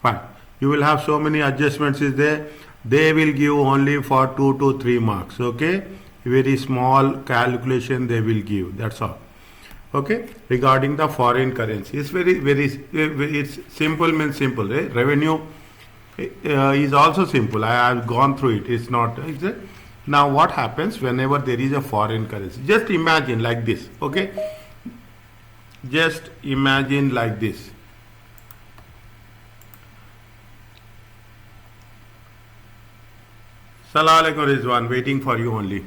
Fine. You will have so many adjustments is there. They will give only for 2 to 3 marks. Okay. Very small calculation they will give. That's all. Okay. Regarding the foreign currency, it's very it's simple means simple. Right? Revenue is also simple. I have gone through it. It's not. Now what happens whenever there is a foreign currency? Just imagine like this. Okay. Just imagine like this. Salam alaikum Rizwan, waiting for you only.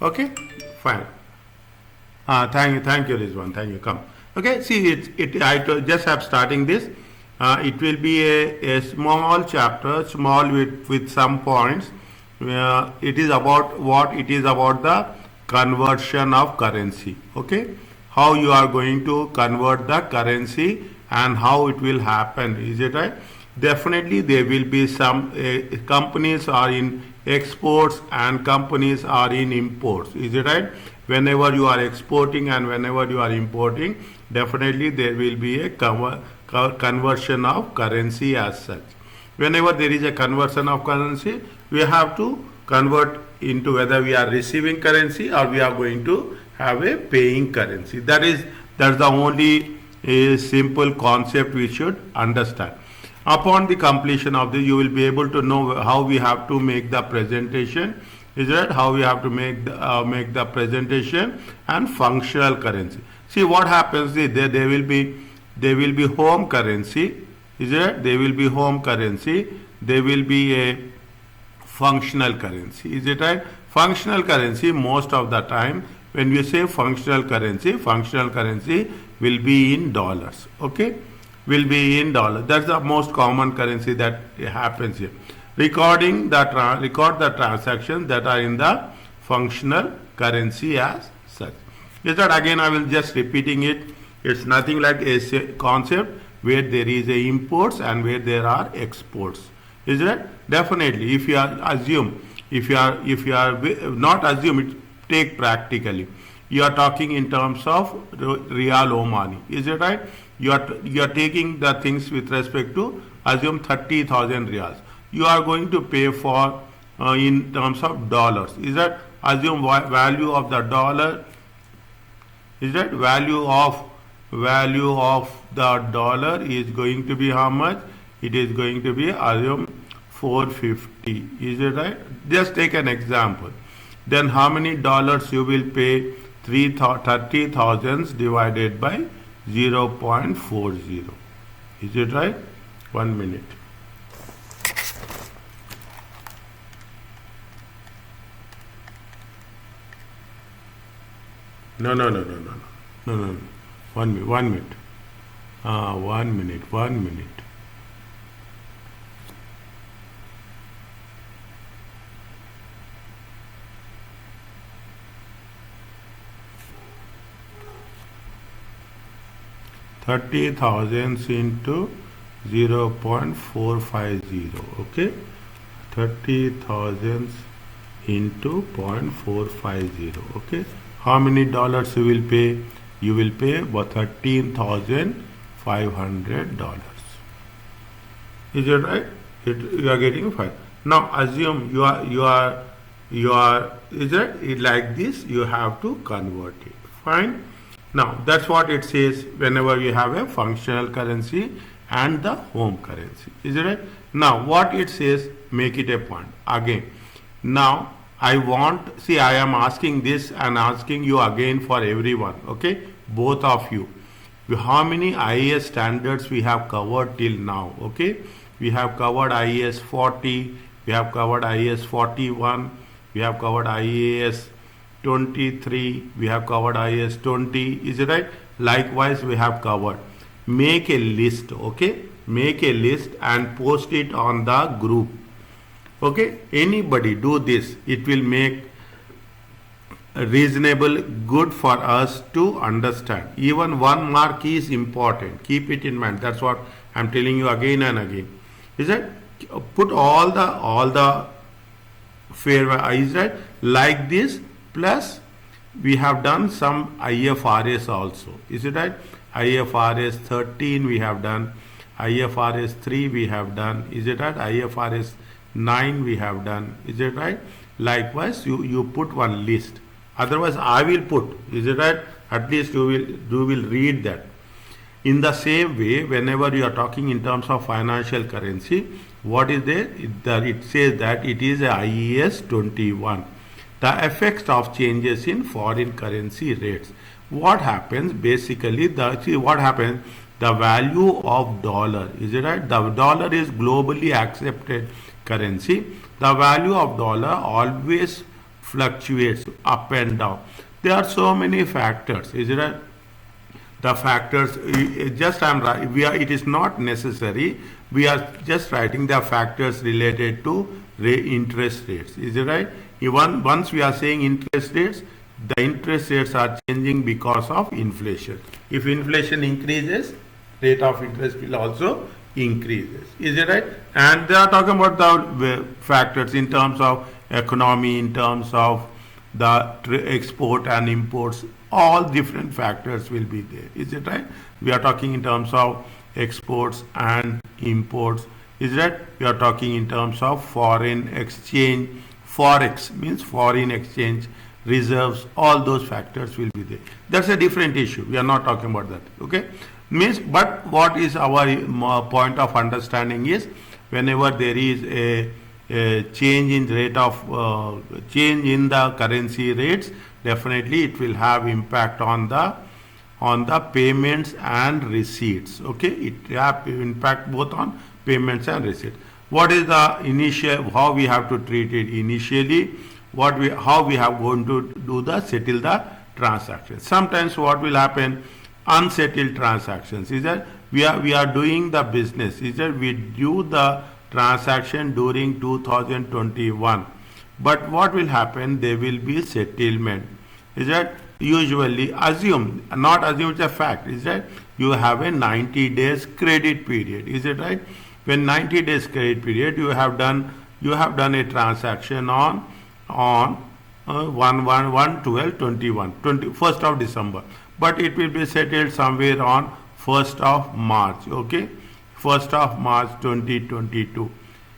Okay, fine. Thank you Rizwan, thank you. Come. Okay, see I just have starting this. It will be a small chapter, small with some points. It is about what? It is about the conversion of currency. Okay, how you are going to convert the currency and how it will happen. Is it right? Definitely there will be some companies are in exports and companies are in imports. Is it right? Whenever you are exporting and whenever you are importing, definitely there will be a conversion of currency as such. Whenever there is a conversion of currency, we have to convert into whether we are receiving currency or we are going to have a paying currency. That's the only simple concept we should understand. Upon the completion of this, you will be able to know how we have to make the presentation. Is that how we have to make the presentation and functional currency? See what happens. There will be home currency. Is it? There will be home currency. There will be a functional currency. Is it right? Functional currency, most of the time when we say functional currency will be in dollars. Okay, will be in dollars. That's the most common currency that happens here. Record the transactions that are in the functional currency as such. Is that again? I will just repeating it. It's nothing like a concept where there is a imports and where there are exports. Is it? Definitely. If you are not assume it, take practically. You are talking in terms of Riyal Omani. Is it right? You are taking the things with respect to assume 30,000 riyals. You are going to pay for in terms of dollars. Is that assume value of the dollar? Is that value of the dollar is going to be how much? It is going to be assume 450. Is it right? Just take an example. Then how many dollars you will pay? 30,000 divided by 0.40. Is it right? 1 minute. No. 1 minute. 1 minute. $30,000 into 0.450. Okay, 30,000 into 0.450. Okay, how many dollars you will pay? You will pay about $13,500. Is it right? You are getting fine. Now assume you are is it like this? You have to convert it. Fine. Now that's what it says whenever you have a functional currency and the home currency. Is it right? Now what it says, make it a point again. Now I am asking this and asking you again for everyone. Okay, both of you. How many IAS standards we have covered till now? Okay, we have covered IAS 40, we have covered IAS 41, we have covered IAS 23, we have covered IAS 20. Is it right? Likewise we have covered. Make a list. Okay, make a list and post it on the group. Okay, anybody do this, it will make reasonable good for us to understand. Even 1 mark is important, keep it in mind. That's what I'm telling you again and again. Is it? Put all the fair value, is right, like this, plus we have done some IFRS also, is it right? IFRS 13 we have done, IFRS 3 we have done, is it right? IFRS 9 we have done, is it right? Likewise, you put one list. Otherwise, I will put, is it right? At least you will read that. In the same way, whenever you are talking in terms of financial currency, what is there? It says that it is a IAS 21. The effects of changes in foreign currency rates. What happens basically? What happens? The value of dollar, is it right? The dollar is globally accepted currency. The value of dollar always fluctuates up and down. There are so many factors, is it right? The factors, just it is not necessary. We are just writing the factors related to interest rates, is it right? Once we are saying interest rates, the interest rates are changing because of inflation. If inflation increases, rate of interest will also increases, is it right? And they are talking about the factors in terms of economy, in terms of the export and imports, all different factors will be there, is it right? We are talking in terms of exports and imports, is that we are talking in terms of foreign exchange, forex means foreign exchange reserves, all those factors will be there. That's a different issue, we are not talking about that, okay? Means, but what is our point of understanding is, whenever there is a change in rate of change in the currency rates, definitely it will have impact on the payments and receipts, okay? It have impact both on payments and receipts. What is the initial, how we have to treat it initially, how we have going to do the settle the transactions. Sometimes what will happen, unsettled transactions, is that we are doing the business, is that we do the transaction during 2021, but what will happen, there will be settlement, is that usually assume, not assume, it's a fact, is that you have a 90 days credit period, is it right? When 90 days credit period, you have done a transaction on 1/12/21, 1st of December, but it will be settled somewhere on 1st of March, okay? 1st of March 2022.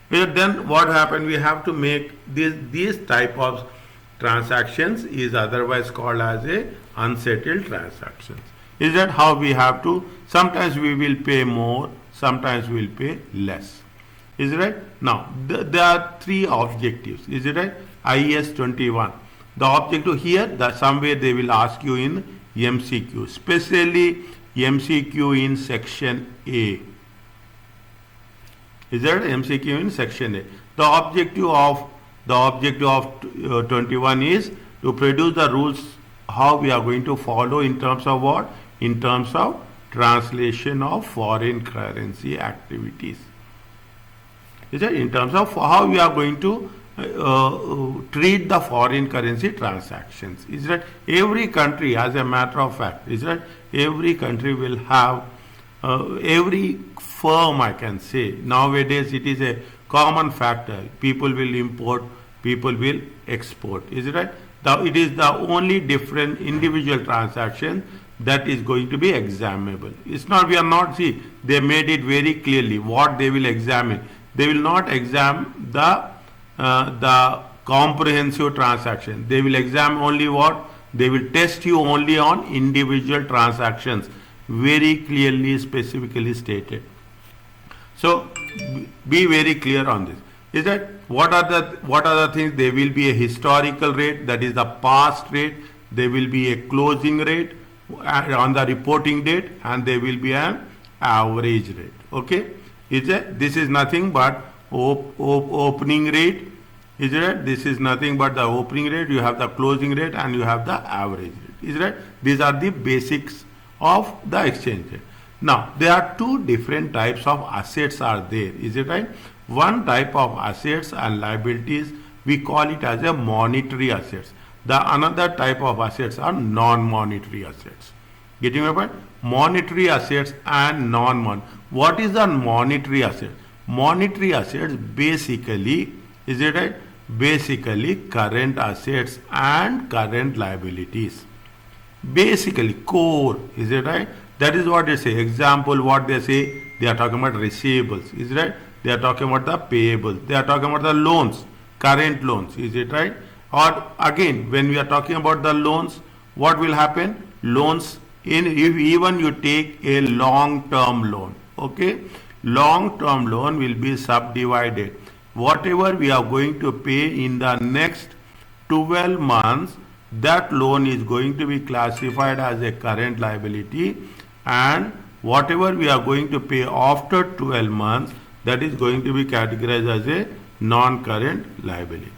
Then what happened? We have to make these type of transactions is otherwise called as a unsettled transactions. Is that how we have to? Sometimes we will pay more, sometimes we will pay less. Is it right? Now there are three objectives. Is it right? IAS 21. The objective here, somewhere they will ask you in MCQ, especially MCQ in section A. Is there MCQ in section A? The objective of 21 is to produce the rules how we are going to follow in terms of what? In terms of translation of foreign currency activities. Is that in terms of how we are going to treat the foreign currency transactions? Is that every country, as a matter of fact, is that every country will have every firm, I can say, nowadays it is a common factor. People will import, people will export. Is it right? It is the only different individual transaction that is going to be examinable. It's not, we are not, see, they made it very clearly what they will examine. They will not examine the comprehensive transaction. They will examine only what? They will test you only on individual transactions, very clearly, specifically stated. So be very clear on this. Is that what are the things? There will be a historical rate, that is the past rate. There will be a closing rate on the reporting date, and there will be an average rate. Okay, this is nothing but opening rate. Is it? This is nothing but the opening rate. You have the closing rate and you have the average rate. Is it? These are the basics of the exchange rate. Now there are two different types of assets are there. Is it right? One type of assets and liabilities, we call it as a monetary assets. The another type of assets are non-monetary assets. Getting my point? Monetary assets and non-monetary. What is a monetary asset? Monetary assets basically, is it right? basically current assets and current liabilities. Basically core, is it right? That is what they say. Example, what they say, they are talking about receivables, is it right? They are talking about the payables, they are talking about the loans, current loans, is it right? Or again, when we are talking about the loans, what will happen? Loans, in if even you take a long term loan, okay, long term loan will be subdivided. Whatever we are going to pay in the next 12 months, that loan is going to be classified as a current liability, and whatever we are going to pay after 12 months, that is going to be categorized as a non-current liability.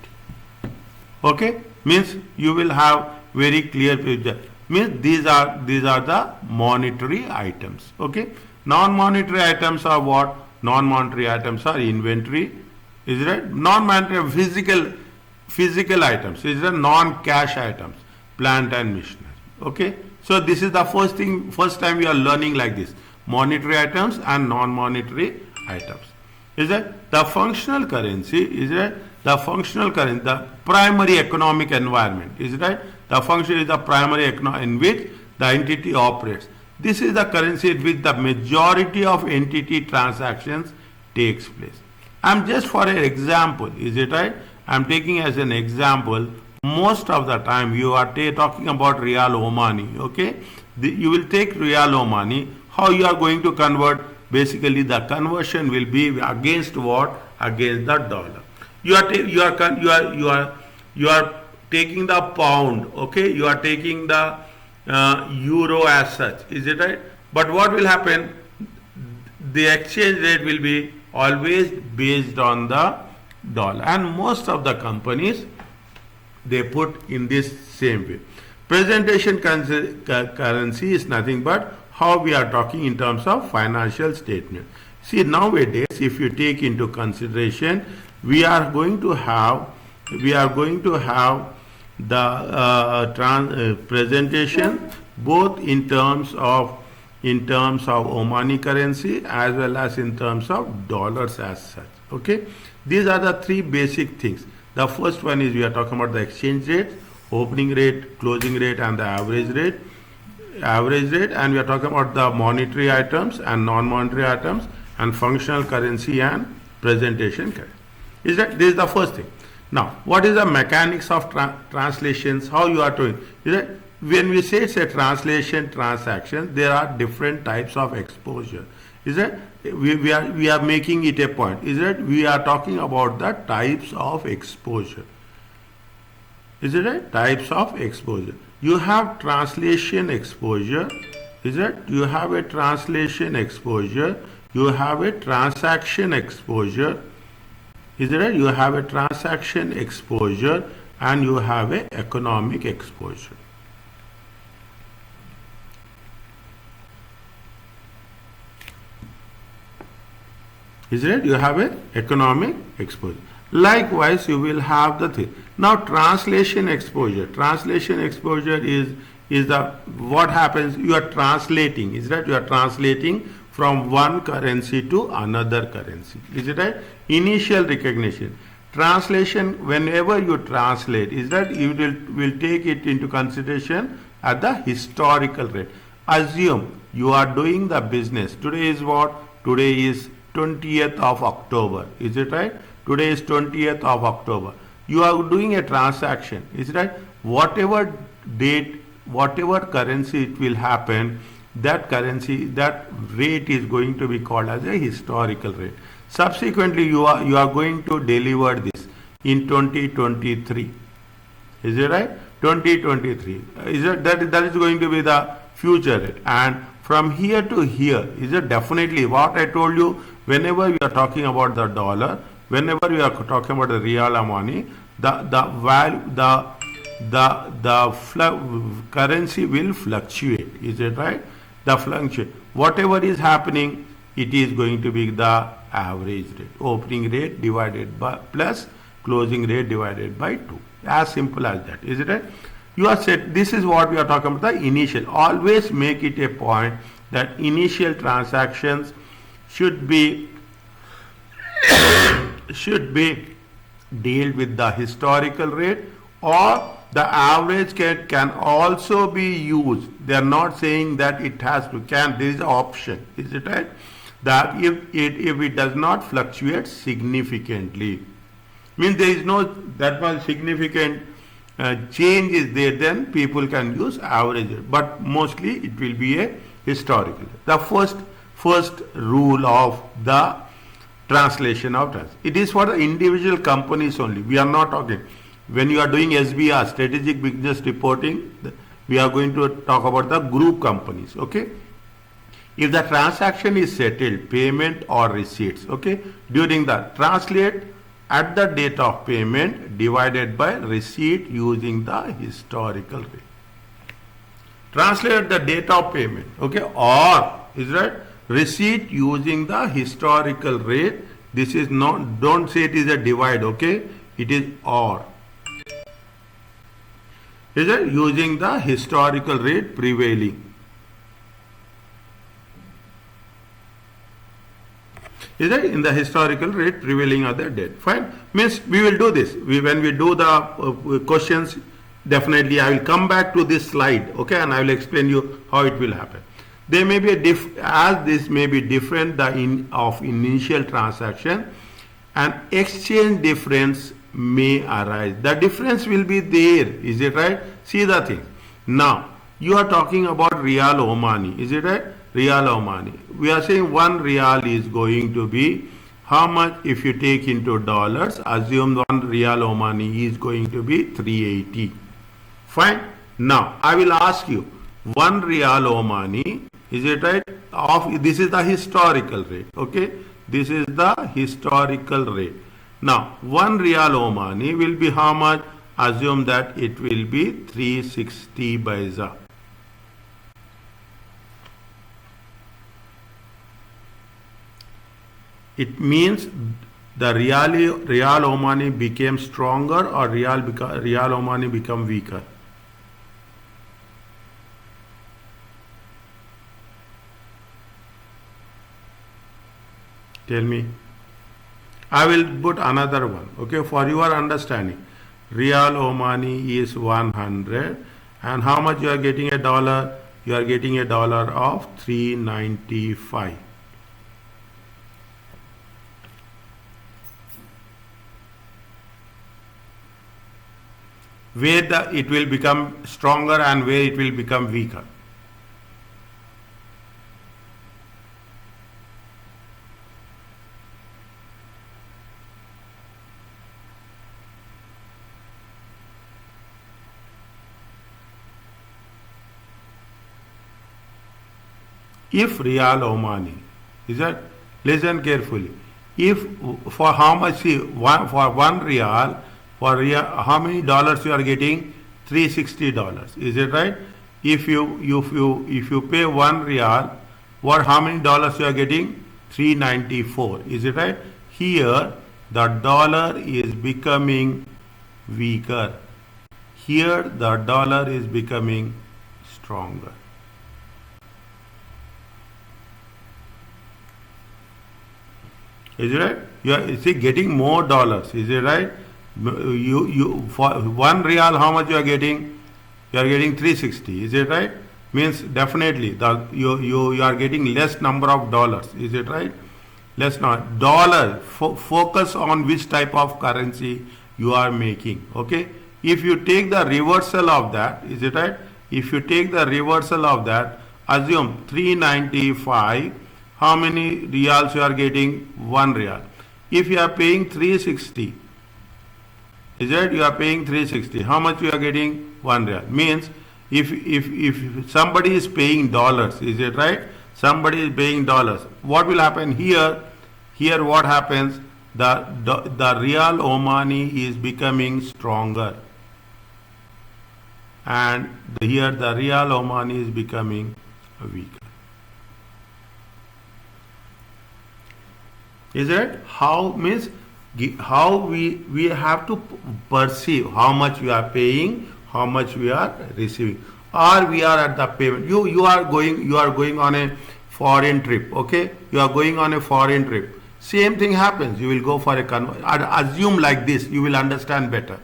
Okay, means you will have very clear picture. Means these are the monetary items. Okay, non-monetary items are what? Non-monetary items are inventory, is it right? Non-monetary physical items, is it non-cash items, plant and machinery. Okay, so this is the first time we are learning like this, monetary items and non-monetary items. Is that the functional currency? Is that the functional currency, the primary economic environment? Is it right? The function is the primary in which the entity operates. This is the currency in which the majority of entity transactions takes place. I'm just for an example, is it right? I'm taking as an example. Most of the time you are talking about Real Omani. Okay, you will take Real Omani. How you are going to convert? Basically, the conversion will be against what? Against the dollar. You are taking the pound. Okay, you are taking the euro as such. Is it right? But what will happen? The exchange rate will be always based on the dollar, and most of the companies, they put in this same way. Presentation currency is nothing but how we are talking in terms of financial statement. See, nowadays, if you take into consideration, we are going to have the presentation both in terms of Omani currency as well as in terms of dollars as such. Okay, these are the three basic things. The first one is we are talking about the exchange rate, opening rate, closing rate, and the average rate, and we are talking about the monetary items and non-monetary items, and functional currency and presentation currency. Is that this is the first thing? Now, what is the mechanics of translations? How you are doing? Is that when we say it's a translation transaction, there are different types of exposure. Is that we are making it a point? Is that we are talking about the types of exposure? Is it right? Types of exposure. You have translation exposure. Is it? You have a translation exposure. You have a transaction exposure. Is it right? You have a transaction exposure and you have a economic exposure. Is it right? You have a economic exposure. Likewise, you will have the thing. Now, translation exposure. Translation exposure is the what happens. You are translating. Is that you are translating from one currency to another currency. Is it right? Initial recognition. Translation. Whenever you translate, is that you will take it into consideration at the historical rate. Assume you are doing the business. Today is what? Today is 20th of October. Is it right? Today is 20th of October. You are doing a transaction. Is it right? Whatever date, whatever currency it will happen, that currency, that rate is going to be called as a historical rate. Subsequently, you are going to deliver this in 2023. Is it right? 2023. Is it that is going to be the future rate? And from here to here, is it definitely what I told you? Whenever we are talking about the dollar, whenever we are talking about the real money, the value, the currency will fluctuate. Is it right? The fluctuate. Whatever is happening, it is going to be the average rate, opening rate divided by plus closing rate divided by 2. As simple as that. Is it right? You are said this is what we are talking about, the initial. Always make it a point that initial transactions should be deal with the historical rate, or the average can also be used. They are not saying that it has to, can, there is an option, is it right? That if it does not fluctuate significantly, means there is no that much significant change is there, then people can use average, but mostly it will be a historical. The first rule of the translation of trans. It is for the individual companies only. We are not talking. When you are doing SBR, strategic business reporting, we are going to talk about the group companies. Okay. If the transaction is settled, payment or receipts, okay, during the translate at the date of payment divided by receipt using the historical rate. Translate the date of payment, okay, or is right, receipt using the historical rate. This is not, don't say it is a divide, okay, it is or. Is it using the historical rate prevailing? Is it in the historical rate prevailing at that date? Fine. Means we will do this. When we do the questions, definitely I will come back to this slide, okay, and I will explain you how it will happen. There may be a as this may be different of initial transaction, an exchange difference may arise. The difference will be there, is it right? See the thing. Now you are talking about Riyal Omani, is it right? Riyal Omani. We are saying 1 Riyal is going to be how much if you take into dollars. Assume 1 Riyal Omani is going to be 380. Fine. Now I will ask you 1 Riyal Omani, is it right? This is the historical rate. Okay. This is the historical rate. Now 1 Riyal Omani will be how much? Assume that it will be 360 paisa. It means the Riyal Omani became stronger, or Riyal Omani become weaker. Tell me. I will put another one, okay, for your understanding. Riyal Omani is 100, and how much you are getting a dollar? You are getting a dollar of 395. Where it will become stronger and where it will become weaker. If Riyal Omani, is that, listen carefully, if for how much, see, for 1 Riyal, how many dollars you are getting? $360, is it right? If you pay 1 Riyal, how many dollars you are getting? 394, is it right? Here the dollar is becoming weaker. Here the dollar is becoming stronger. Is it right? You are getting more dollars, is it right? You for 1 Riyal, how much you are getting? You are getting 360, is it right? Means definitely you are getting less number of dollars, is it right? Less not dollar. Focus on which type of currency you are making. Okay. If you take the reversal of that, is it right? If you take the reversal of that, assume 395. How many Riyals you are getting? 1 Riyal. If you are paying 360, is it? You are paying 360. How much you are getting? 1 Riyal. Means if somebody is paying dollars, is it right? Somebody is paying dollars. What will happen here? Here what happens? The Riyal Omani is becoming stronger, and here the Riyal Omani is becoming weaker. Is it? How means how we have to perceive how much we are paying, how much we are receiving, or we are at the payment. You are going on a foreign trip. Okay, you are going on a foreign trip. Same thing happens. You will go for assume like this, you will understand better.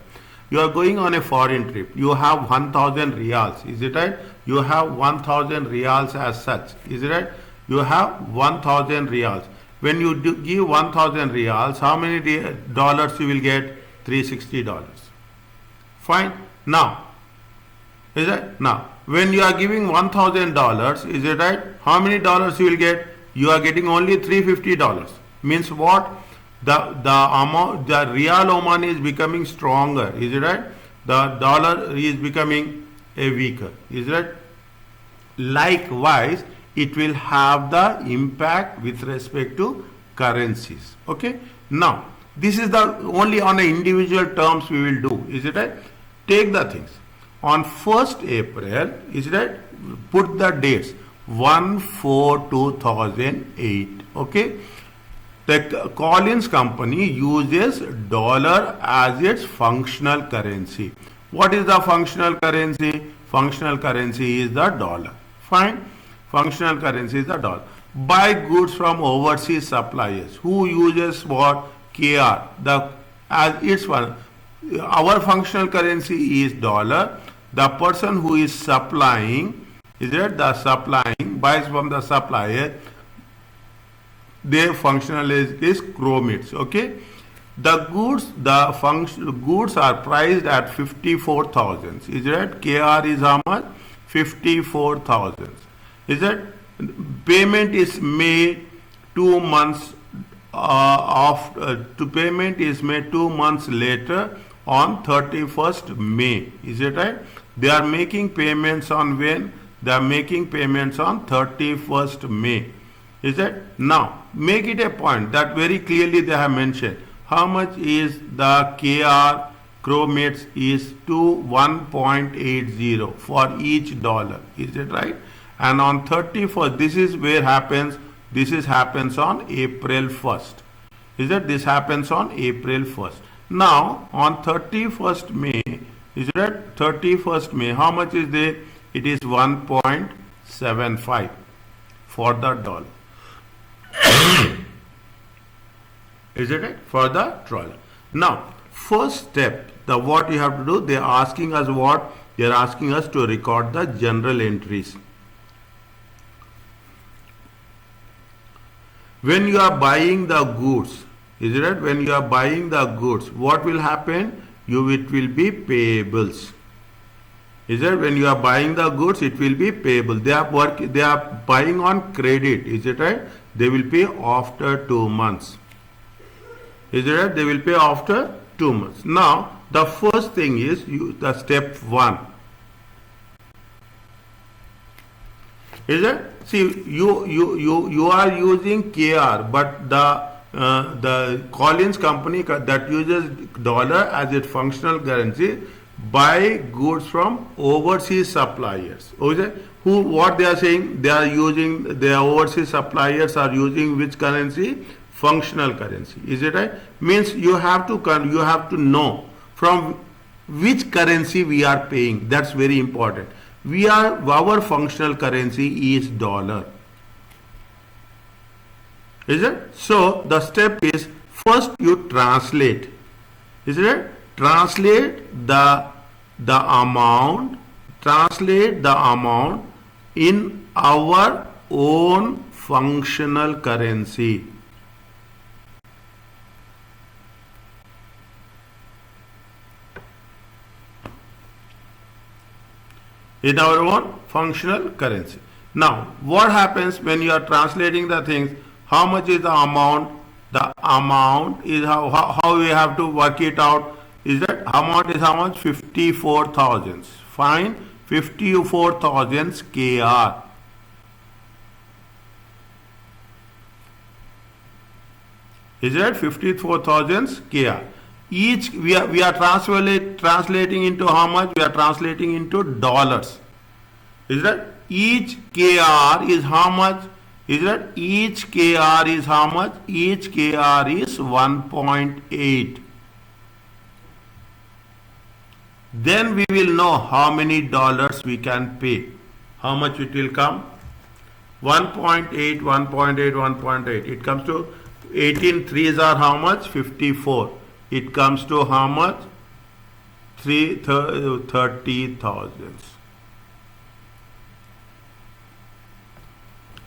You are going on a foreign trip. You have 1000 reals. Is it right? You have 1000 reals as such. Is it right? You have 1000 reals. When you give 1000 reals, how many dollars you will get? $360. Fine. Now, is it? Now, when you are giving $1000, is it right? How many dollars you will get? You are getting only $350. Means what? The real Oman is becoming stronger. Is it right? The dollar is becoming weaker. Is it right? Likewise, it will have the impact with respect to currencies. Okay. Now, this is the only on the individual terms we will do. Is it right? Take the things. On 1st April, is it right? Put the dates. 1/4/2008. Okay. The Collins company uses dollar as its functional currency. What is the functional currency? Functional currency is the dollar. Fine. Functional currency is the dollar. Buy goods from overseas suppliers. Who uses what? KR. As its one. Our functional currency is dollar. The person who is supplying, is it the supplying, buys from the supplier, their functional is chromates. Okay. The goods are priced at 54,000. Is it right? KR is how much? 54,000. Is it? Payment is made 2 months payment is made 2 months later on 31st May. Is it right? They are making payments on when? They are making payments on 31st May. Is it? Now, make it a point that very clearly they have mentioned. How much is the KR chromates is to 1.80 for each dollar. Is it right? And on 31st, this is where happens, happens on April 1st. Is that this happens on April 1st. Now, on 31st May, is that 31st May, how much is there? It is 1.75 for the dollar. Is it right? For the dollar. Now, first step, what you have to do, they are asking us what? They are asking us to record the general entries. When you are buying the goods, is it right? When you are buying the goods, what will happen? It will be payables. Is it? When you are buying the goods, it will be payable. They are buying on credit. Is it right? They will pay after 2 months. Is it right? They will pay after 2 months. Now, the first thing is the step 1. Is it? See, you are using KR, but the Collins company that uses dollar as its functional currency buy goods from overseas suppliers. Okay? What they are saying? They are using, their overseas suppliers are using which currency? Functional currency. Is it right? Means you have to know from which currency we are paying. That's very important. Our functional currency is dollar. Is it? So the step is, first you translate. Is it? Translate the amount in our own functional currency. In our own functional currency. Now, what happens when you are translating the things? How much is the amount? The amount is how we have to work it out. Is that amount is how much? 54,000. Fine. 54,000 KR. Is that 54,000 KR? Each we are translating into how much? We are translating into dollars. Is that each KR is how much? Is that each KR is how much? Each KR is 1.8. Then we will know how many dollars we can pay. How much it will come? 1.8, 1.8, 1.8. It comes to 18 threes are how much? 54. It comes to how much? 30,000.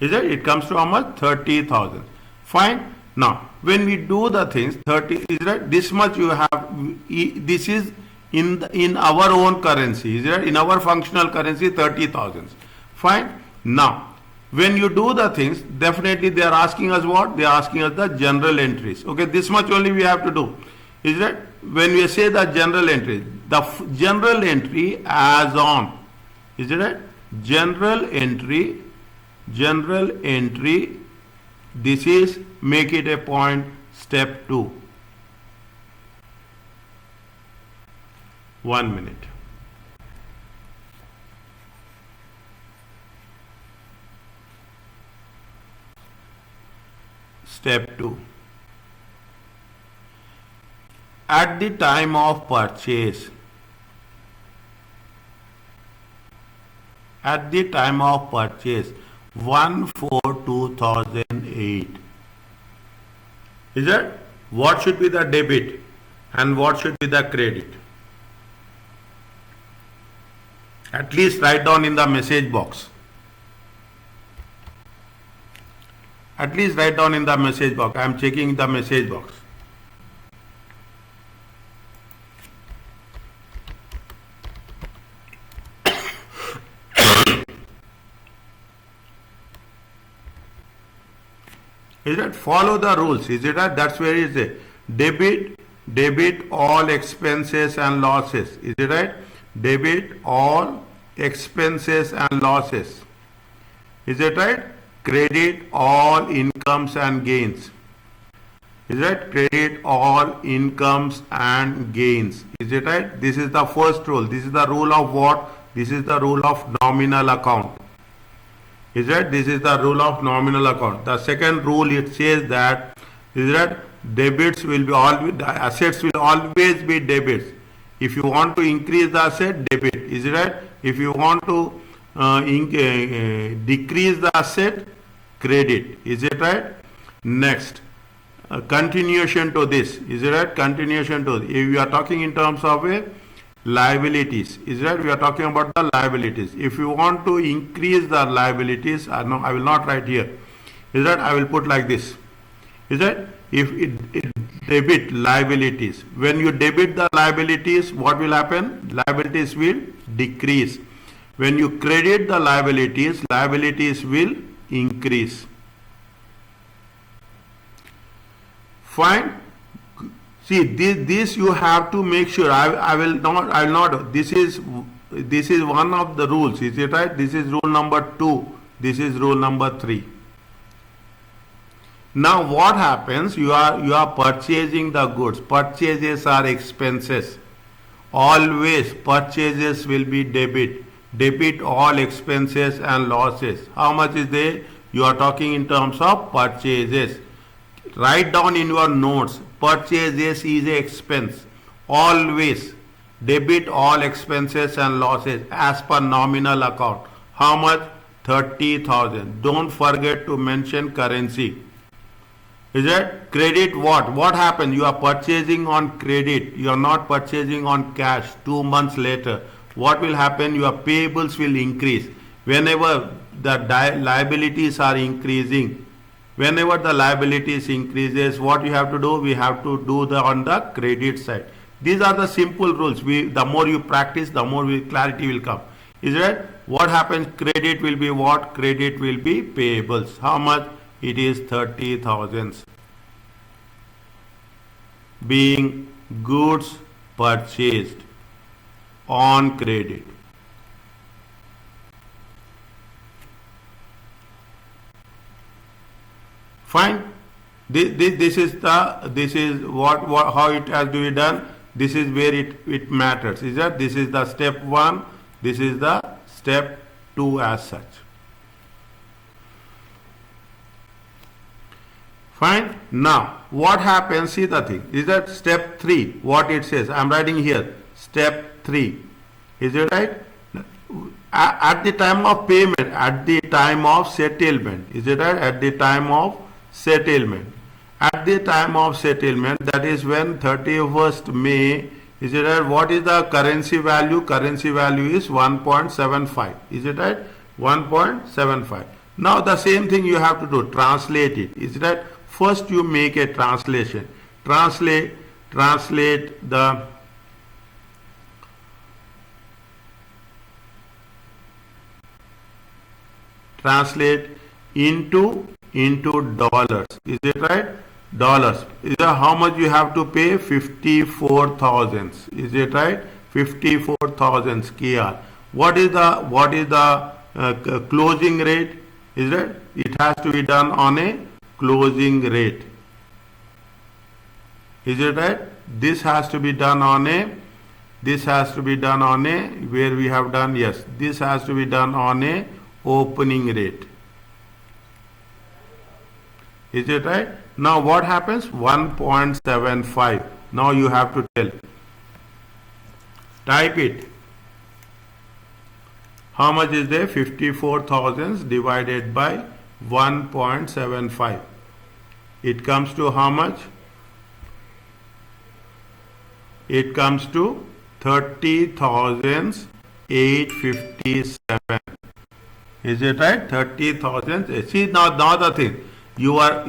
Is it? It comes to how much? 30,000. Fine. Now, when we do the things, 30 is right. This much you have. This is in our own currency. Is it? In our functional currency, 30,000. Fine. Now, when you do the things, definitely they are asking us what? They are asking us the general entries. Okay, this much only we have to do. Is it? When we say the general entry, the general entry as on. Is it right? General entry. This is, make it a point, step 2. 1 minute. Step 2. At the time of purchase, at the time of purchase, 1/4/2008. Is it? What should be the debit and what should be the credit? At least write down in the message box. At least write down in the message box. I am checking the message box. Is it? Follow the rules. Is it? That's where is it? Debit all expenses and losses. Is it right? Debit all expenses and losses. Is it right? Credit all incomes and gains. Is it? Credit all incomes and gains. Is it right? This is the first rule. This is the rule of what? This is the rule of nominal account. Is that? This is the rule of nominal account. The second rule, it says that, is that debits will be always, the assets will always be debits. If you want to increase the asset, debit. Is it right? If you want to decrease the asset, credit. Is it right? Next, continuation to this. Is it right? Continuation to this. If you are talking in terms of a liabilities, is that we are talking about the liabilities. If you want to increase the liabilities, no, I will not write here. Is that I will put like this. Is that if it debit liabilities, when you debit the liabilities, what will happen? Liabilities will decrease. When you credit the liabilities, liabilities will increase. Fine. See, this you have to make sure. I will not. This is one of the rules. Is it right? This is rule number 2. This is rule number 3. Now what happens? You are purchasing the goods. Purchases are expenses. Always purchases will be debit. Debit all expenses and losses. How much is there? You are talking in terms of purchases. Write down in your notes. Purchases is a expense. Always debit all expenses and losses as per nominal account. How much? 30,000. Don't forget to mention currency. Is it? Credit what? What happens? You are purchasing on credit. You are not purchasing on cash. 2 months later, what will happen? Your payables will increase. Whenever the liabilities are increasing, whenever the liabilities increases, what you have to do? We have to do on the credit side. These are the simple rules. The more you practice, the more clarity will come. Is it? What happens? Credit will be what? Credit will be payables. How much? It is 30,000. Being goods purchased on credit. Fine. This is how it has to be done. This is where it matters. Is that? This is the step 1. This is the step 2 as such. Fine. Now what happens? See the thing. Is that step 3? What it says? I am writing here. Step 3. Is it right? At the time of payment, at the time of settlement. Is it right? At the time of settlement. at the time of settlement, that is when 31st May, is it right? What is the currency value? Currency value is 1.75. Is it right? 1.75. Now the same thing you have to do, translate it. Is it right? First you make a translation. Translate the translate into dollars. Is it right? Dollars. Is that how much you have to pay? 54,000. Is it right? 54,000 KR. What is the closing rate? Is it? It has to be done on a closing rate. Is it right? This has to be done on a where we have done, yes, this has to be done on a opening rate. Is it right? Now what happens? 1.75. Now you have to tell. Type it. How much is there? 54,000 divided by 1.75. It comes to how much? It comes to 30,857. Is it right? 30,000. See now the thing. Your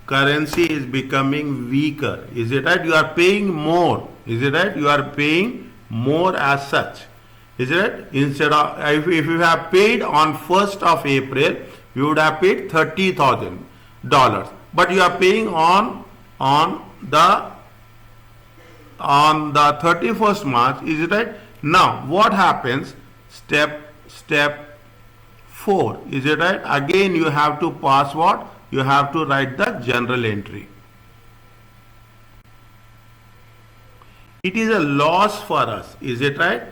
currency is becoming weaker. Is it right? You are paying more. Is it right? You are paying more as such. Is it right? Instead of if you have paid on 1st of April, you would have paid $30,000. But you are paying on the 31st March. Is it right? Now what happens? Step 4. Is it right? Again you have to pass what? You have to write the journal entry. It is a loss for us. Is it right?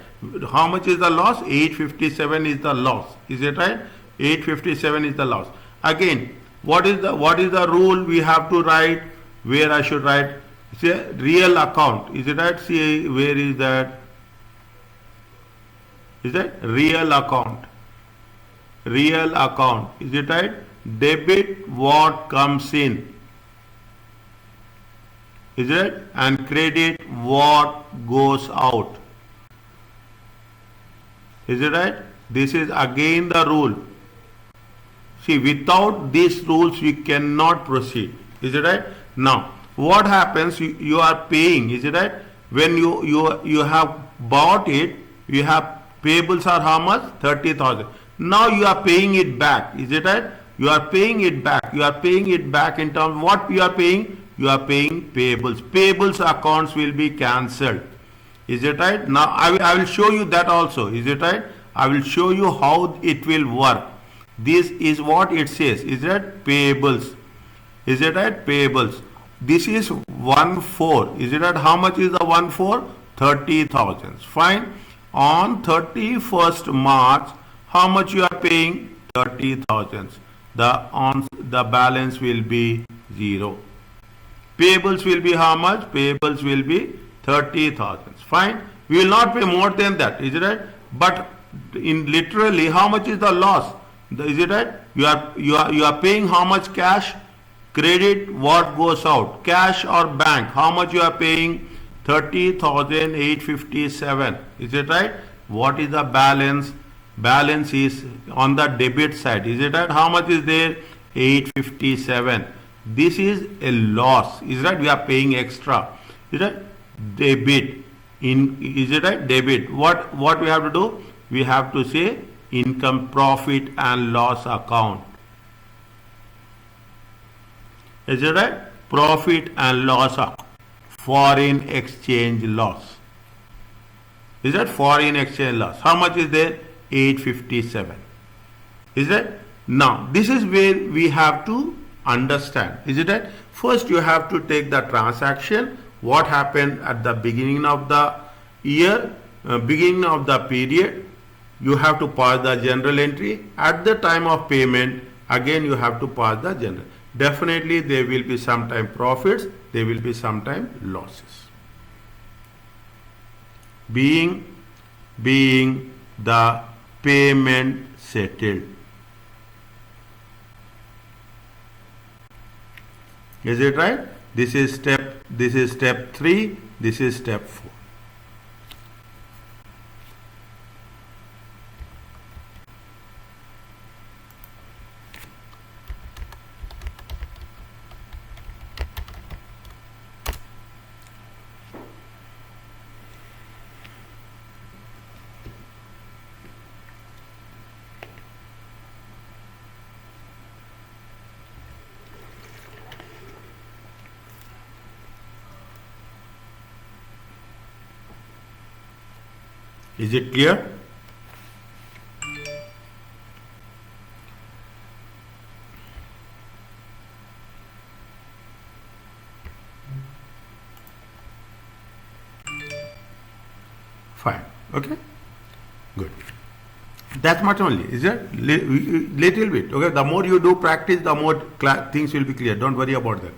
How much is the loss? 857 is the loss. Is it right? 857 is the loss. Again, what is the rule we have to write? Where I should write? Say real account. Is it right? See, where is that? Is that real account? Real account. Is it right? Debit what comes in. Is it? And credit what goes out. Is it right? This is again the rule. See, without these rules we cannot proceed. Is it right? Now what happens? You are paying. Is it right? When you have bought it, you have payables are how much? 30,000. Now you are paying it back. Is it right? You are paying it back. You are paying it back in terms of what you are paying? You are paying payables. Payables accounts will be cancelled. Is it right? Now I will show you that also. Is it right? I will show you how it will work. This is what it says. Is it payables? Is it right? Payables. This is 1/4. Is it right? How much is the 1/4? 30,000. Fine. On 31st March, how much you are paying? 30,000. The balance will be 0. Payables will be how much? Payables will be 30,000. Fine. We will not pay more than that. Is it right? But in literally, how much is the loss? Is it right? You are paying how much cash? Credit what goes out? Cash or bank? How much you are paying? 30,857. Is it right? What is the balance? Balance is on the debit side. Is it right? How much is there? 857. This is a loss. Is it right? We are paying extra. Is it right? Debit. Is it right? Debit. What we have to do? We have to say income, profit and loss account. Is it right? Profit and loss account. Foreign exchange loss. Is that foreign exchange loss? How much is there? 857. Is that? Now this is where we have to understand. Is it right? First you have to take the transaction. What happened at the beginning of the year, beginning of the period. You have to pass the journal entry. At the time of payment, again you have to pass the journal. Definitely there will be sometime profits, there will be sometime losses. Being the payment settled. Is it right? This is step 3, this is step 4. Is it clear? Fine. Okay. Good. That much only. Is it? Little bit. Okay. The more you do practice, the more things will be clear. Don't worry about that.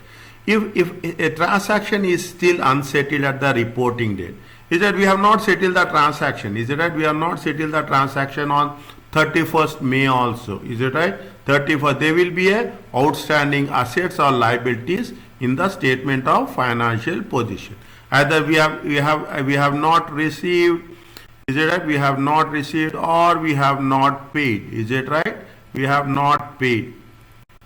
If a transaction is still unsettled at the reporting date, is that we have not settled the transaction? Is it right? We have not settled the transaction on 31st May also. Is it right? 31st. There will be a outstanding assets or liabilities in the statement of financial position. Either we have not received. Is it right? We have not received or we have not paid. Is it right? We have not paid.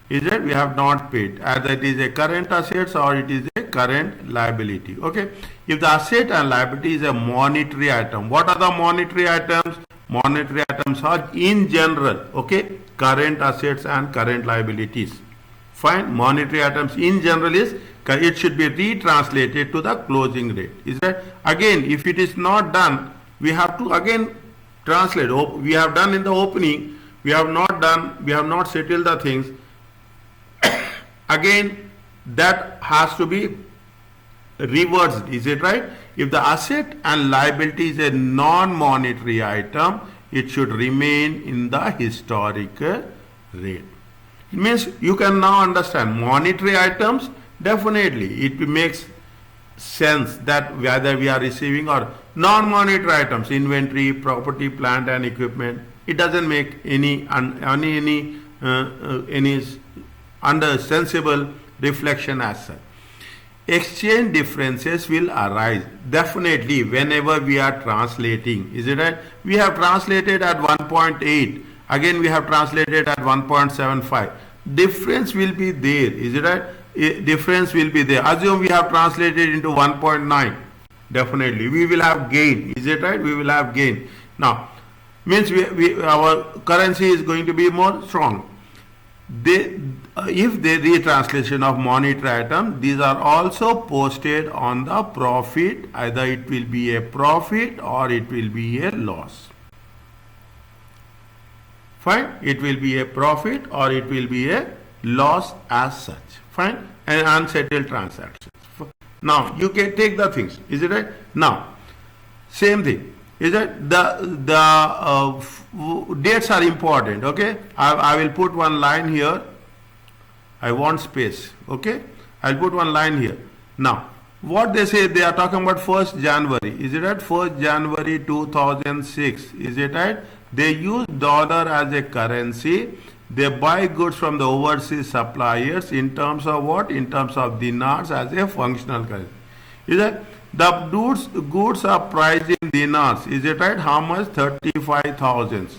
Is it? We have not paid. Either it is a current assets or it is a current liability. Okay. If the asset and liability is a monetary item, what are the monetary items? Monetary items are in general, okay, current assets and current liabilities. Fine. Monetary items in general is, it should be retranslated to the closing rate. Is that? Again, if it is not done, we have to again translate. We have done in the opening, we have not done, we have not settled the things. Again, that has to be reversed. Is it right? If the asset and liability is a non-monetary item, it should remain in the historic rate. It means you can now understand monetary items. Definitely, it makes sense that whether we are receiving or non-monetary items, inventory, property, plant, and equipment, it doesn't make any under sensible reflection as such. Exchange differences will arise definitely whenever we are translating. Is it right? We have translated at 1.8. Again, we have translated at 1.75. Difference will be there. Is it right? Difference will be there. Assume we have translated into 1.9. Definitely, we will have gain. Is it right? We will have gain. Now, means our currency is going to be more strong. If the retranslation of monetary item, these are also posted on the profit. Either it will be a profit or it will be a loss. Fine. It will be a profit or it will be a loss as such. Fine. And unsettled transactions. Now you can take the things. Is it right? Now, same thing. Is that the dates are important? Okay. I will put one line here. I want space. Okay. I'll put one line here. Now, what they say, they are talking about 1st January. Is it right? 1st January 2006. Is it right? They use dollar as a currency. They buy goods from the overseas suppliers in terms of what? In terms of dinars as a functional currency. Is it? The goods are priced in dinars. Is it right? How much? 35,000.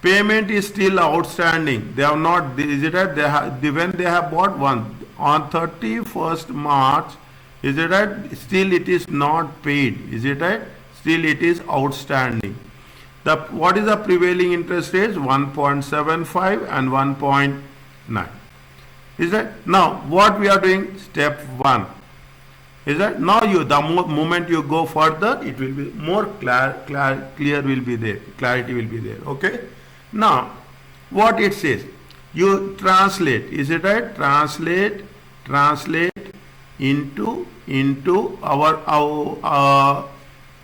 Payment is still outstanding. They have not. Is it right? When they have bought one on 31st March. Is it right? Still it is not paid. Is it right? Still it is outstanding. What is the prevailing interest rate? 1.75 and 1.9. Is that? Now what we are doing? Step 1. Is that? Now the moment you go further, it will be more clear will be there. Clarity will be there. Okay. Now what it says? You translate. Is it right? Translate into our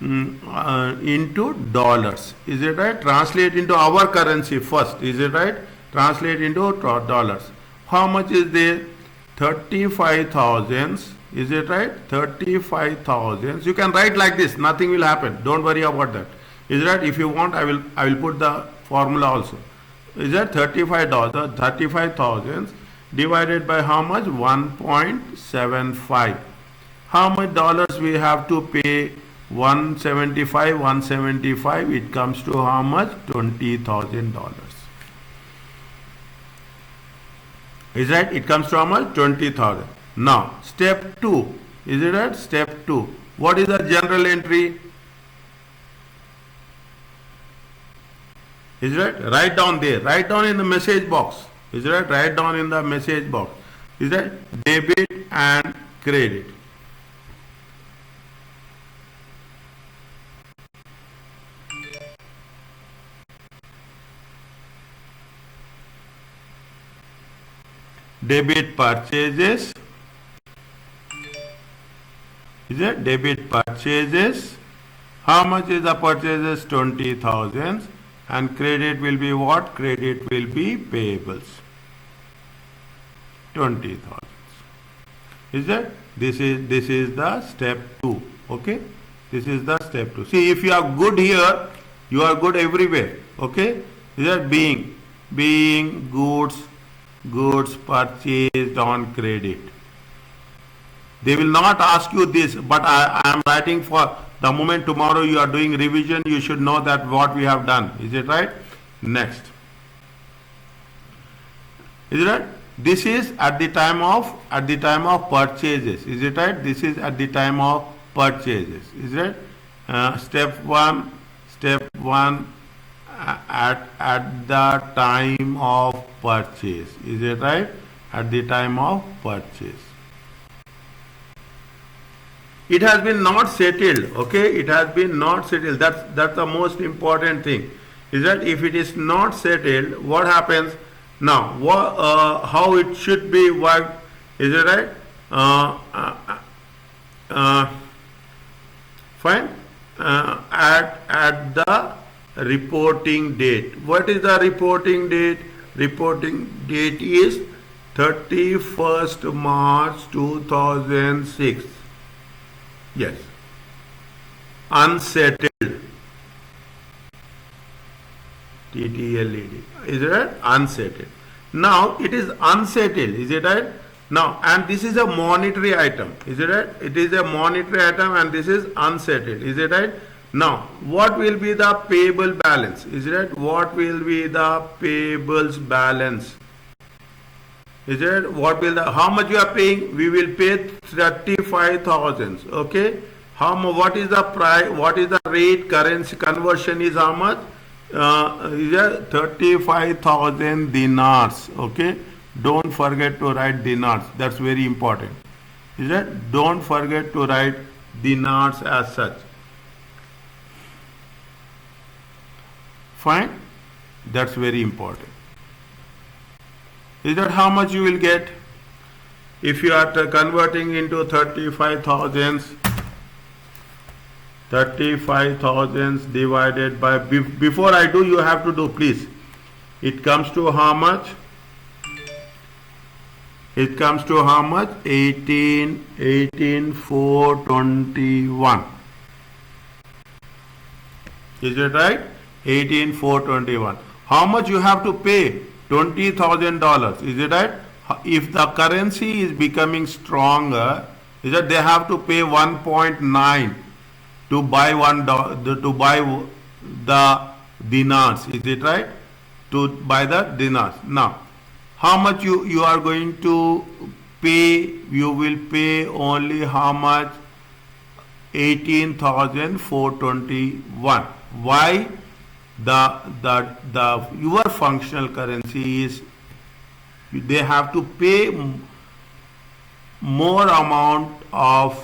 into dollars. Is it right? Translate into our currency first. Is it right? Translate into dollars. How much is there? 35,000. Is it right? 35,000. You can write like this. Nothing will happen. Don't worry about that. Is it right? If you want, I will put the formula also. Is that $35,000 divided by how much? 1.75. How much dollars we have to pay? 175. It comes to how much? $20,000. Is right? It comes to how much? 20,000. Now, step 2. Is it right? Step 2. What is the general entry? Is it right? Write down there. Write down in the message box. Is it right? Write down in the message box. Is that debit and credit? Debit purchases. Is it debit purchases? How much is the purchases? 20,000. And credit will be what? Credit will be payables. 20,000. Is that? This is the step 2. Okay? This is the step 2. See, if you are good here, you are good everywhere. Okay? Is that being goods purchased on credit. They will not ask you this, but I am writing for the moment tomorrow you are doing revision, you should know that what we have done. Is it right? Next. Is it right? This is at the time of purchases. Is it right? This is at the time of purchases. Is it? Step 1 at the time of purchase. Is it right? At the time of purchase. It has been not settled. Okay, it has been not settled. That's the most important thing. Is that if it is not settled, what happens? Now, how it should be worked? Is it right? Fine. At the reporting date. What is the reporting date? Reporting date is 31st March 2006. Yes. Unsettled. TTLED. Is it right? Unsettled. Now it is unsettled. Is it right? Now, and this is a monetary item. Is it right? It is a monetary item and this is unsettled. Is it right? Now, what will be the payable balance? Is it right? What will be the payables balance? Is it? What will the, how much you are paying? We will pay 35,000. Okay. What is the price? What is the rate? Currency conversion is how much? Is it 35,000 dinars? Okay. Don't forget to write dinars. That's very important. Is it? Don't forget to write dinars as such. Fine. That's very important. Is that how much you will get? If you are converting into 35,000 divided by, before I do, you have to do, please. It comes to how much? It comes to how much? 18,421. Is it right? 18,421. How much you have to pay? $20,000. Is it right? If the currency is becoming stronger, is that they have to pay 1.9 to buy to buy the dinars. Is it right? To buy the dinars. Now, how much you are going to pay? You will pay only how much? 18,421. Why? Your functional currency is, they have to pay more amount of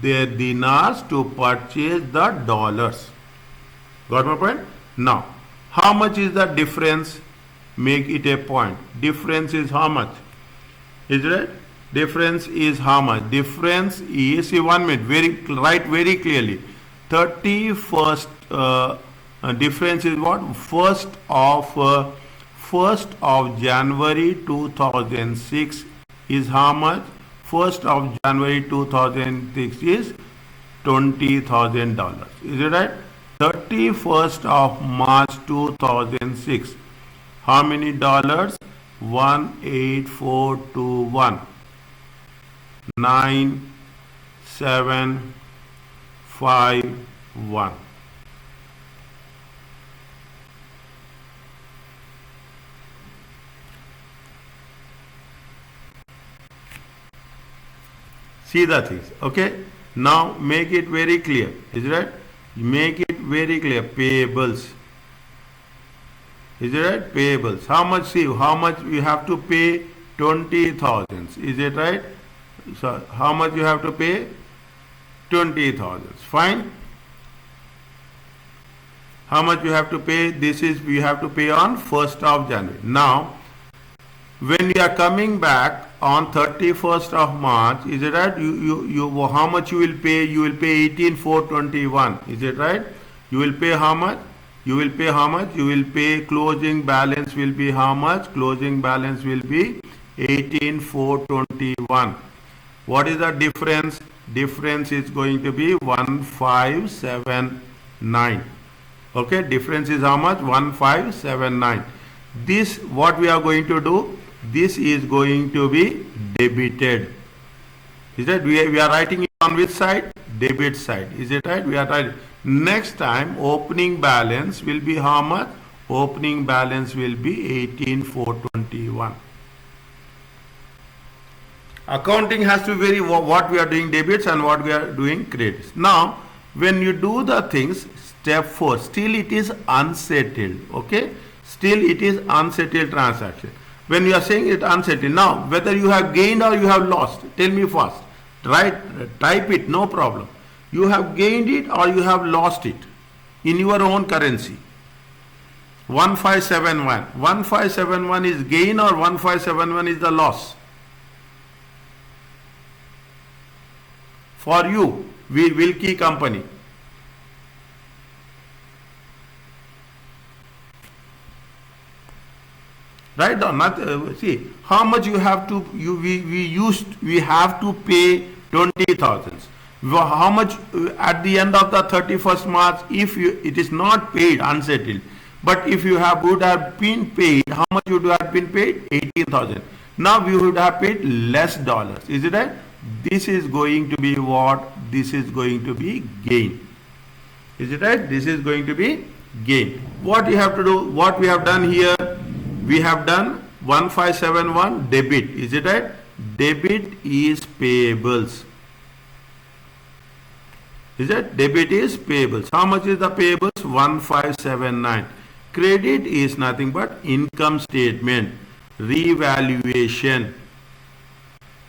their dinars to purchase the dollars. Got my point? Now, how much is the difference? Make it a point. Difference is how much? Is it? Difference is how much? Difference is, see, 1 minute, write very clearly. 31st difference is what? 1st of January 2006 is how much? 1st of January 2006 is $20,000. Is it right? 31st of March 2006. How many dollars? 18421 9751. See the things. Okay. Now make it very clear. Is it right? Make it very clear. Payables. Is it right? Payables. How much? See how much you have to pay? 20,000. Is it right? So how much you have to pay? 20,000. Fine. How much you have to pay? This is you have to pay on 1st of January. Now, when you are coming back on 31st of March, is it right? You how much you will pay? You will pay 18,421. Is it right? You will pay how much? You will pay how much? You will pay closing balance will be how much? Closing balance will be 18,421. What is the difference? Difference is going to be 1579. Okay, difference is how much? 1579. This what we are going to do? This is going to be debited. Is that we are writing it on which side? Debit side. Is it right? We are writing. Next time opening balance will be how much? Opening balance will be 18,421. Accounting has to vary what we are doing debits and what we are doing credits. Now, when you do the things, step 4, still it is unsettled. Okay? Still it is unsettled transaction. When you are saying it unsettled, now whether you have gained or you have lost, tell me first. Type it, no problem. You have gained it or you have lost it in your own currency. 1571. 1571 is gain or 1571 is the loss? For you, Wilkie Company. Right down. See how much you have to. We have to pay 20,000. How much at the end of the 31st March? If it is not paid, unsettled. But if you would have been paid, how much would have been paid? 18,000. Now we would have paid less dollars. Is it right? This is going to be what? This is going to be gain. Is it right? This is going to be gain. What you have to do? What we have done here? We have done 1571 debit. Is it right? Debit is payables. Is it? Debit is payables. How much is the payables? 1579. Credit is nothing but income statement. Revaluation.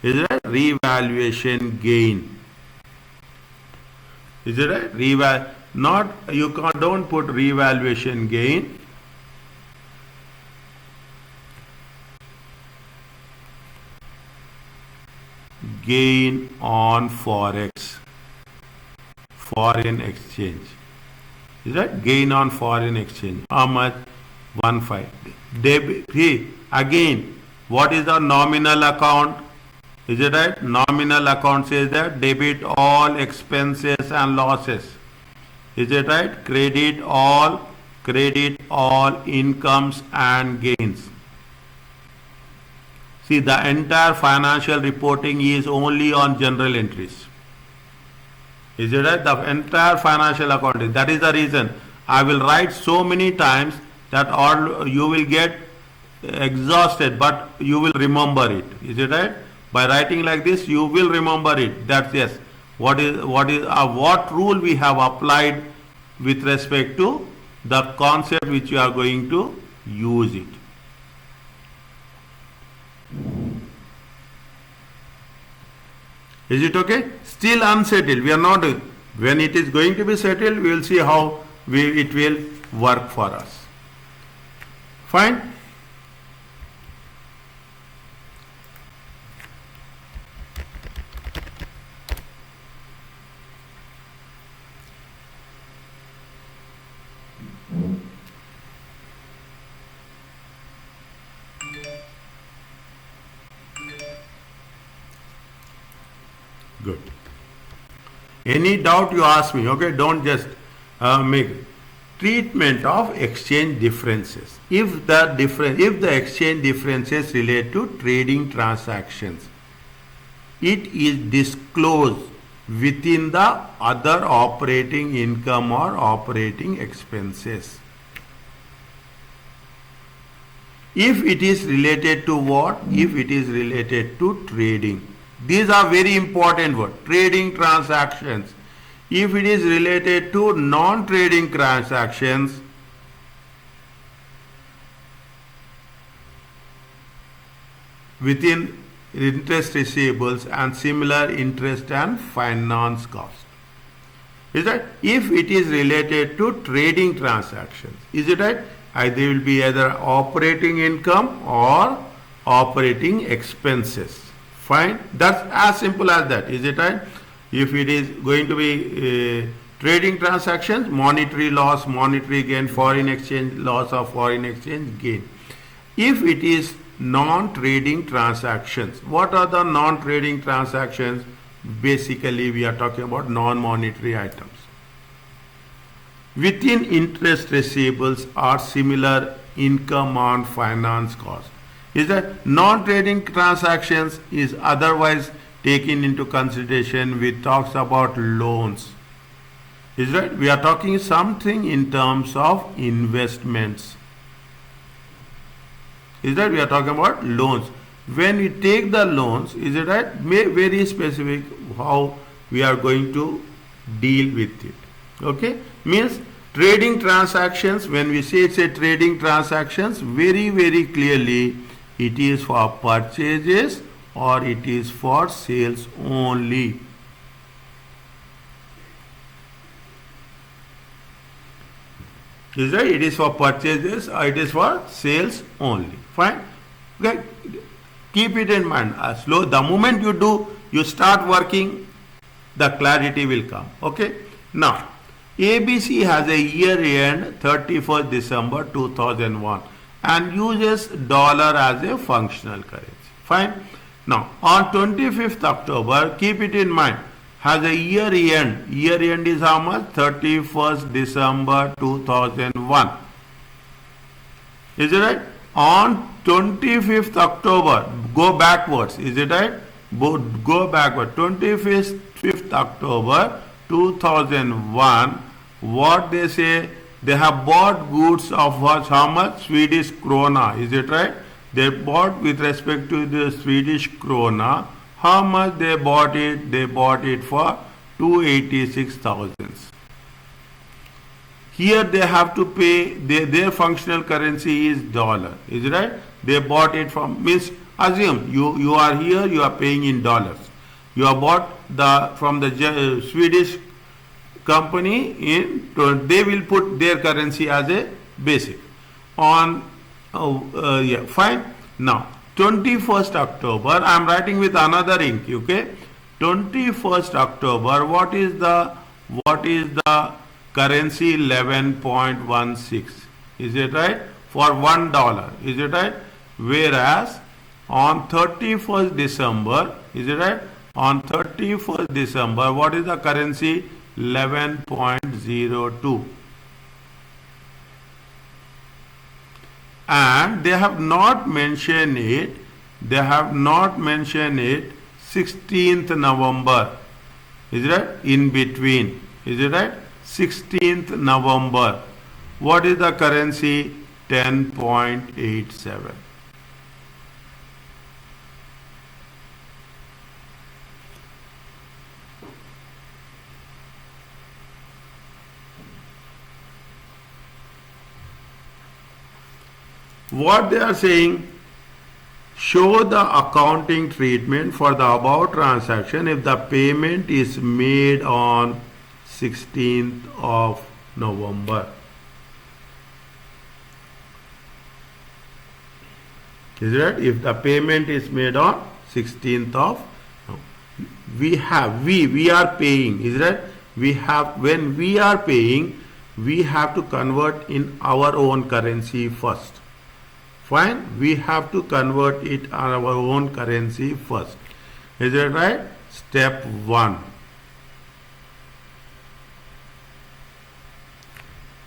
Is it right? Revaluation gain. Is it right? Don't put revaluation gain. Gain on forex, foreign exchange. Is that gain on foreign exchange? How much? 15. Debit. Again, what is the nominal account? Is it right? Nominal account says that debit all expenses and losses. Is it right? Credit all incomes and gains. See, the entire financial reporting is only on general entries. Is it right? The entire financial accounting. That is the reason I will write so many times that all you will get exhausted, but you will remember it. Is it right? By writing like this, you will remember it. That's yes. What rule we have applied with respect to the concept which you are going to use it. Is it okay? Still unsettled. We are not. When it is going to be settled, we will see how it will work for us. Fine. Good. Any doubt you ask me, okay? Don't just make it. treatment of exchange differences. If the exchange differences relate to trading transactions, it is disclosed within the other operating income or operating expenses. If it is related to what? If it is related to trading. These are very important words. Trading transactions. If it is related to non-trading transactions, within interest receivables and similar interest and finance cost. Is that if it is related to trading transactions? Is it right? They will be either operating income or operating expenses. Fine. That's as simple as that. Is it right? If it is going to be trading transactions, monetary loss, monetary gain, foreign exchange loss or foreign exchange gain. If it is non-trading transactions, what are the non-trading transactions? Basically, we are talking about non-monetary items. Within interest receivables are similar income on finance cost. Is that non-trading transactions is otherwise taken into consideration. We talks about loans. Is that we are talking something in terms of investments. Is that we are talking about loans. When we take the loans, is it right? Very specific how we are going to deal with it. Okay, means trading transactions. When we say it's a trading transactions, very clearly it is for purchases or it is for sales only. Is right? It is for purchases or it is for sales only. Fine. Okay. Keep it in mind. The moment you do, you start working, the clarity will come. Okay. Now, ABC has a year end 31st December 2001 and uses dollar as a functional currency. Fine. Now, on 25th October, keep it in mind, has a year end. Year end is how much? 31st December 2001. Is it right? On 25th October, go backwards. Is it right? Go backward. 25th October 2001. What they say? They have bought goods of how much? Swedish krona. Is it right? They bought with respect to the Swedish krona. How much they bought it? They bought it for 286,000. Here they have to pay, their functional currency is dollar. Is it right? They bought it from, means assume you are here, you are paying in dollars. You have bought from the Swedish company they will put their currency as a basic. Fine. Now, 21st October, I am writing with another ink, okay? 21st October, what is the currency? 11.16. Is it right? For $1. Is it right? Whereas on 31st December, is it right? On 31st December, what is the currency? 11.02. And they have not mentioned it. They have not mentioned it 16th November. Is it right? In between. Is it right? 16th November. What is the currency? 10.87. What they are saying, show the accounting treatment for the above transaction if the payment is made on 16th of November. Is it right? If the payment is made on 16th of we are paying. Is it right? When we are paying, we have to convert in our own currency first. Fine, we have to convert it on our own currency first. Is it right? Step 1.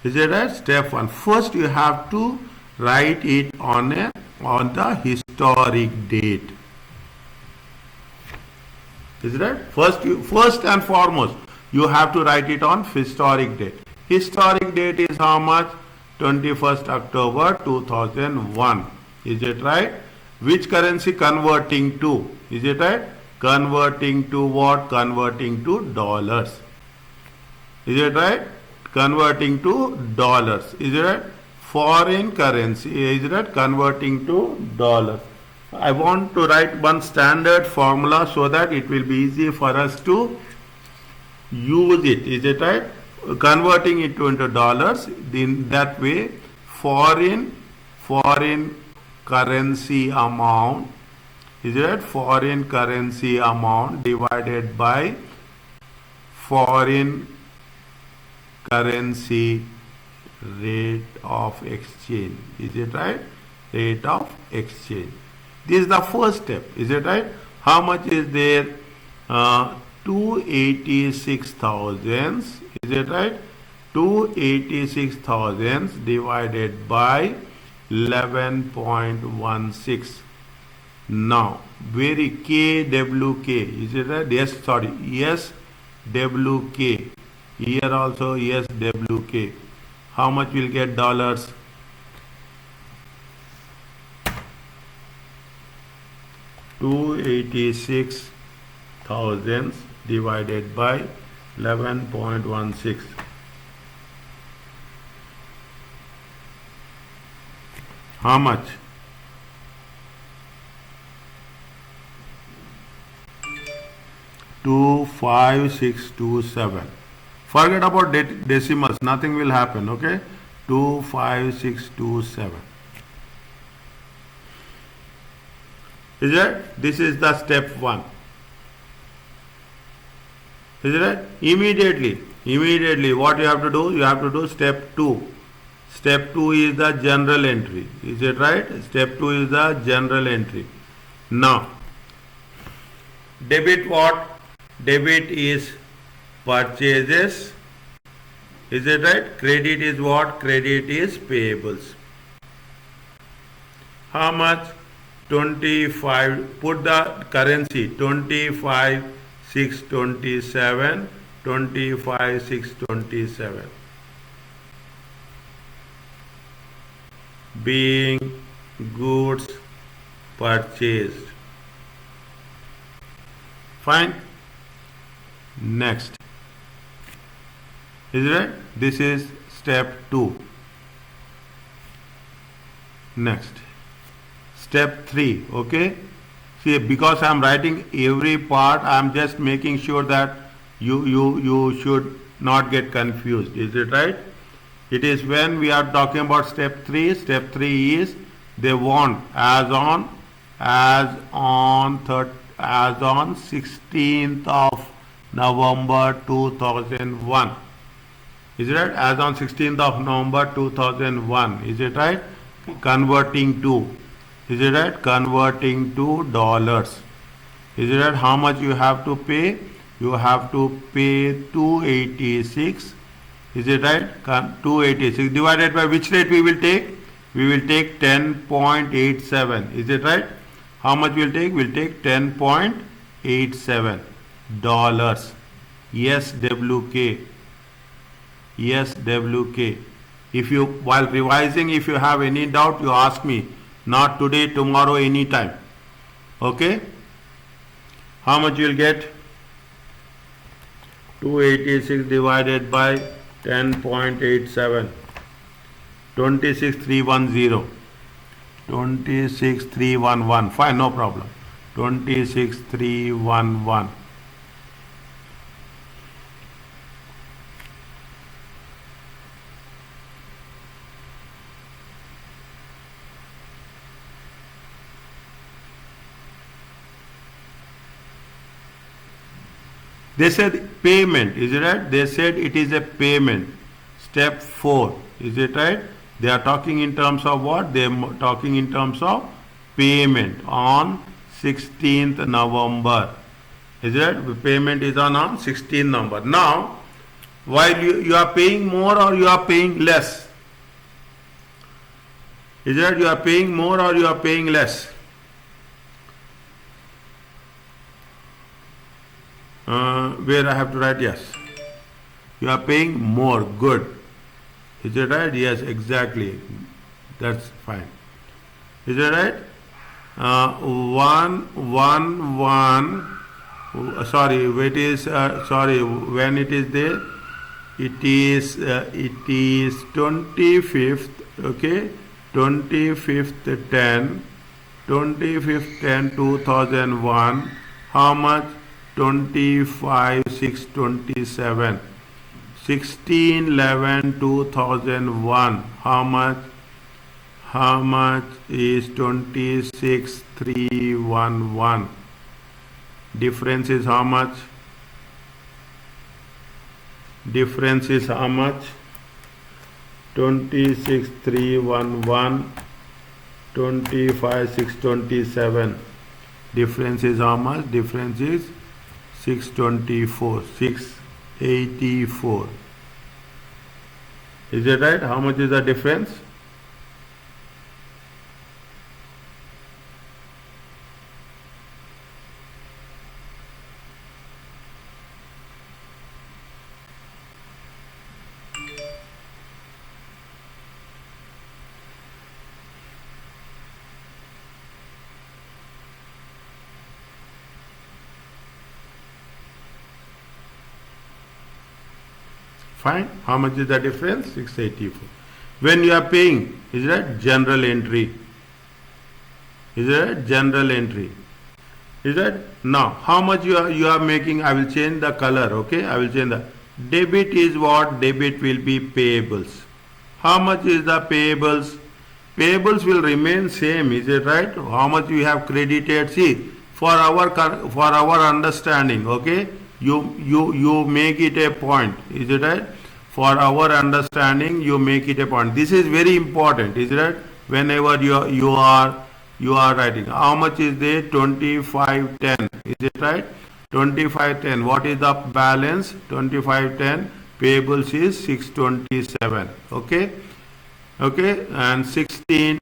Is it right? Step 1. First you have to write it on the historic date. Is it right? First and foremost, you have to write it on historic date. Historic date is how much? 21st October 2001. Is it right? Which currency converting to? Is it right? Converting to what? Converting to dollars. Is it right? Converting to dollars. Is it right? Foreign currency. Is it right? Converting to dollars. I want to write one standard formula so that it will be easy for us to use it. Is it right? Converting it into dollars. In that way, foreign currency amount. Is it right? Foreign currency amount divided by foreign currency rate of exchange. Is it right? Rate of exchange. This is the first step. Is it right? How much is there? 286,000. Is it right? 286,000 divided by 11.16. Now, very KWK. Is it right? Yes, sorry. SWK. Here also SWK. How much will get dollars? 286,000 divided by 11.16. How much? Two 25627. Forget about decimals, nothing will happen. Okay, 25627. Is it? This is the step 1. Is it right? Immediately what you have to do? You have to do step 2. Step 2 is the general entry. Is it right? Step 2 is the general entry. Now, debit what? Debit is purchases. Is it right? Credit is what? Credit is payables. How much? 25. Put the currency 25,627. 25,627. Being goods purchased. Fine. Next. Is it right? This is step 2. Next. Step 3. Okay. See, because I am writing every part, I am just making sure that you should not get confused. Is it right? It is when we are talking about step 3. Step 3 is they want as on 16th of November 2001. Is it right? As on 16th of November 2001. Is it right? Converting to. Is it right? Converting to dollars. Is it right? How much you have to pay? You have to pay 286. Is it right? 286 divided by which rate we will take? We will take 10.87. Is it right? How much we will take? We will take 10.87 dollars. SWK. SWK. If you, while revising, if you have any doubt, you ask me. Not today, tomorrow, anytime. Okay? How much you will get? 286 divided by 10.87. 26,310. 26,311. Fine, no problem. 26,311. They said payment, is it right? They said it is a payment. Step 4, is it right? They are talking in terms of what? They are talking in terms of payment on 16th November. Is it right? The payment is on 16th November. Now, while you are paying more or you are paying less? Is that you are paying more or you are paying less? Where I have to write yes. You are paying more. Good. Is it right? Yes, exactly. That's fine. Is it right? Sorry, wait is sorry. When it is there, it is 25th. Okay, 25th 10, 25th 10 2001. How much? 25 6 27. 16 11 2001. How much? How much is 26 311? Difference is how much? Difference is how much? 26 311, 25 627. Difference is how much? Difference is 624, 684. Is it right? How much is the difference? Fine. How much is the difference? 684. When you are paying, is that general entry? Is that general entry? Is that now how much you are making? I will change the color. Okay, I will change the debit is what? Debit will be payables. How much is the payables? Payables will remain same. Is it right? How much you have credited? See, for our understanding. Okay, you make it a point. Is it right? For our understanding, you make it a point. This is very important. Is it right? Whenever you are writing, how much is there? 2510. Is it right? 2510. What is the balance? 2510. Payables is 627. Okay. Okay. And 16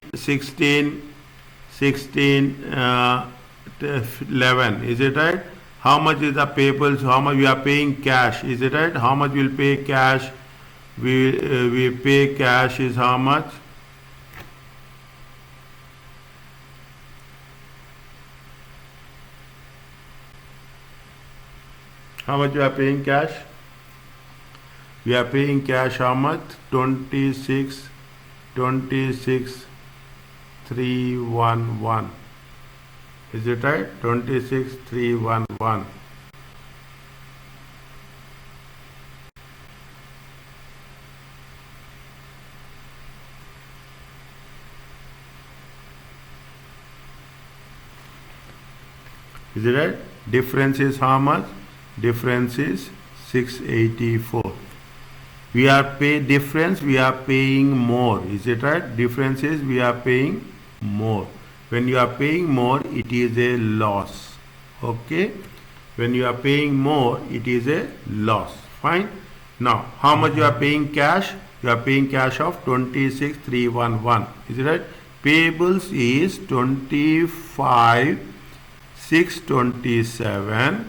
11. Is it right? How much is the payables? How much we are paying cash? Is it right? How much we'll pay cash? We pay cash is how much? How much we are paying cash? We are paying cash how much? 26 311. Is it right? 26 311. Is it right? Difference is how much? Difference is 684. We are difference, we are paying more. Is it right? Difference is we are paying more. When you are paying more, it is a loss. Okay? When you are paying more, it is a loss. Fine? Now, how much you are paying cash? You are paying cash of 26 311. Is it right? Payables is 25 627.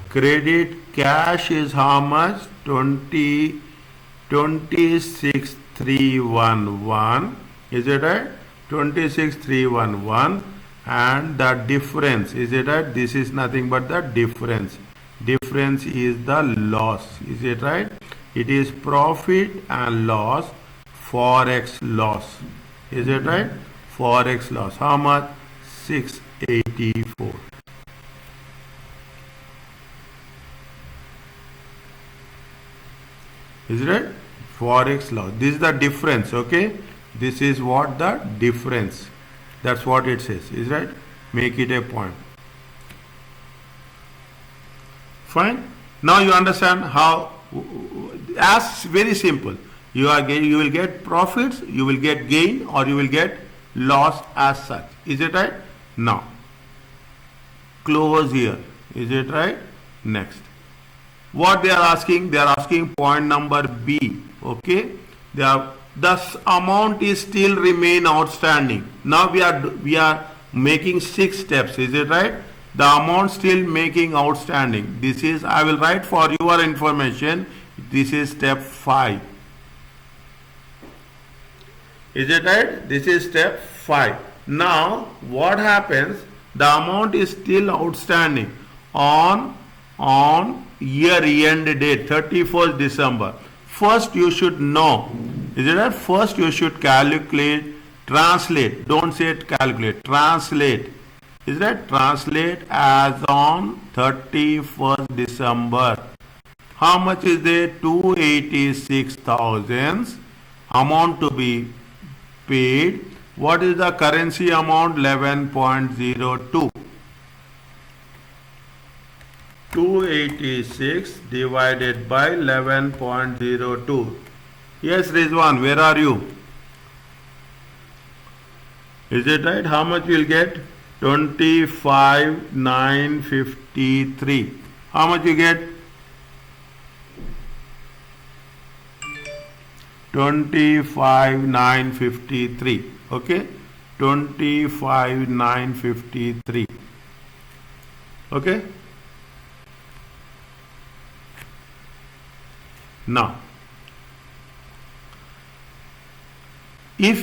Credit cash is how much? 26 311. Is it right? 26 311. And the difference, is it right? This is nothing but the difference. Difference is the loss. Is it right? It is profit and loss, forex loss. Is it right? Forex loss. How much? 684. Is it right? Forex loss. This is the difference. Okay. This is what the difference. That's what it says. Is right? Make it a point. Fine. Now you understand how. As very simple. You will get profits, you will get gain, or you will get loss as such. Is it right? Now close here. Is it right? Next. what they are asking? They are asking point number B. Okay, they are, thus amount is still remain outstanding. Now we are making 6 steps. Is it right? The amount still making outstanding. This is, I will write for your information. This is step 5. Is it right? This is step 5. Now what happens? The amount is still outstanding on year end date 31st December. First you should know. Is it right? First you should calculate, translate. Don't say it calculate. Translate. Is that translate as on 31st December? How much is there? 286,000 amount to be paid. What is the currency amount? 11.02. 286 divided by 11.02. Yes, Rizwan, where are you? Is it right? How much will get? 25,953. How much you get? 25,953. Okay, 25,953. Okay. Now, if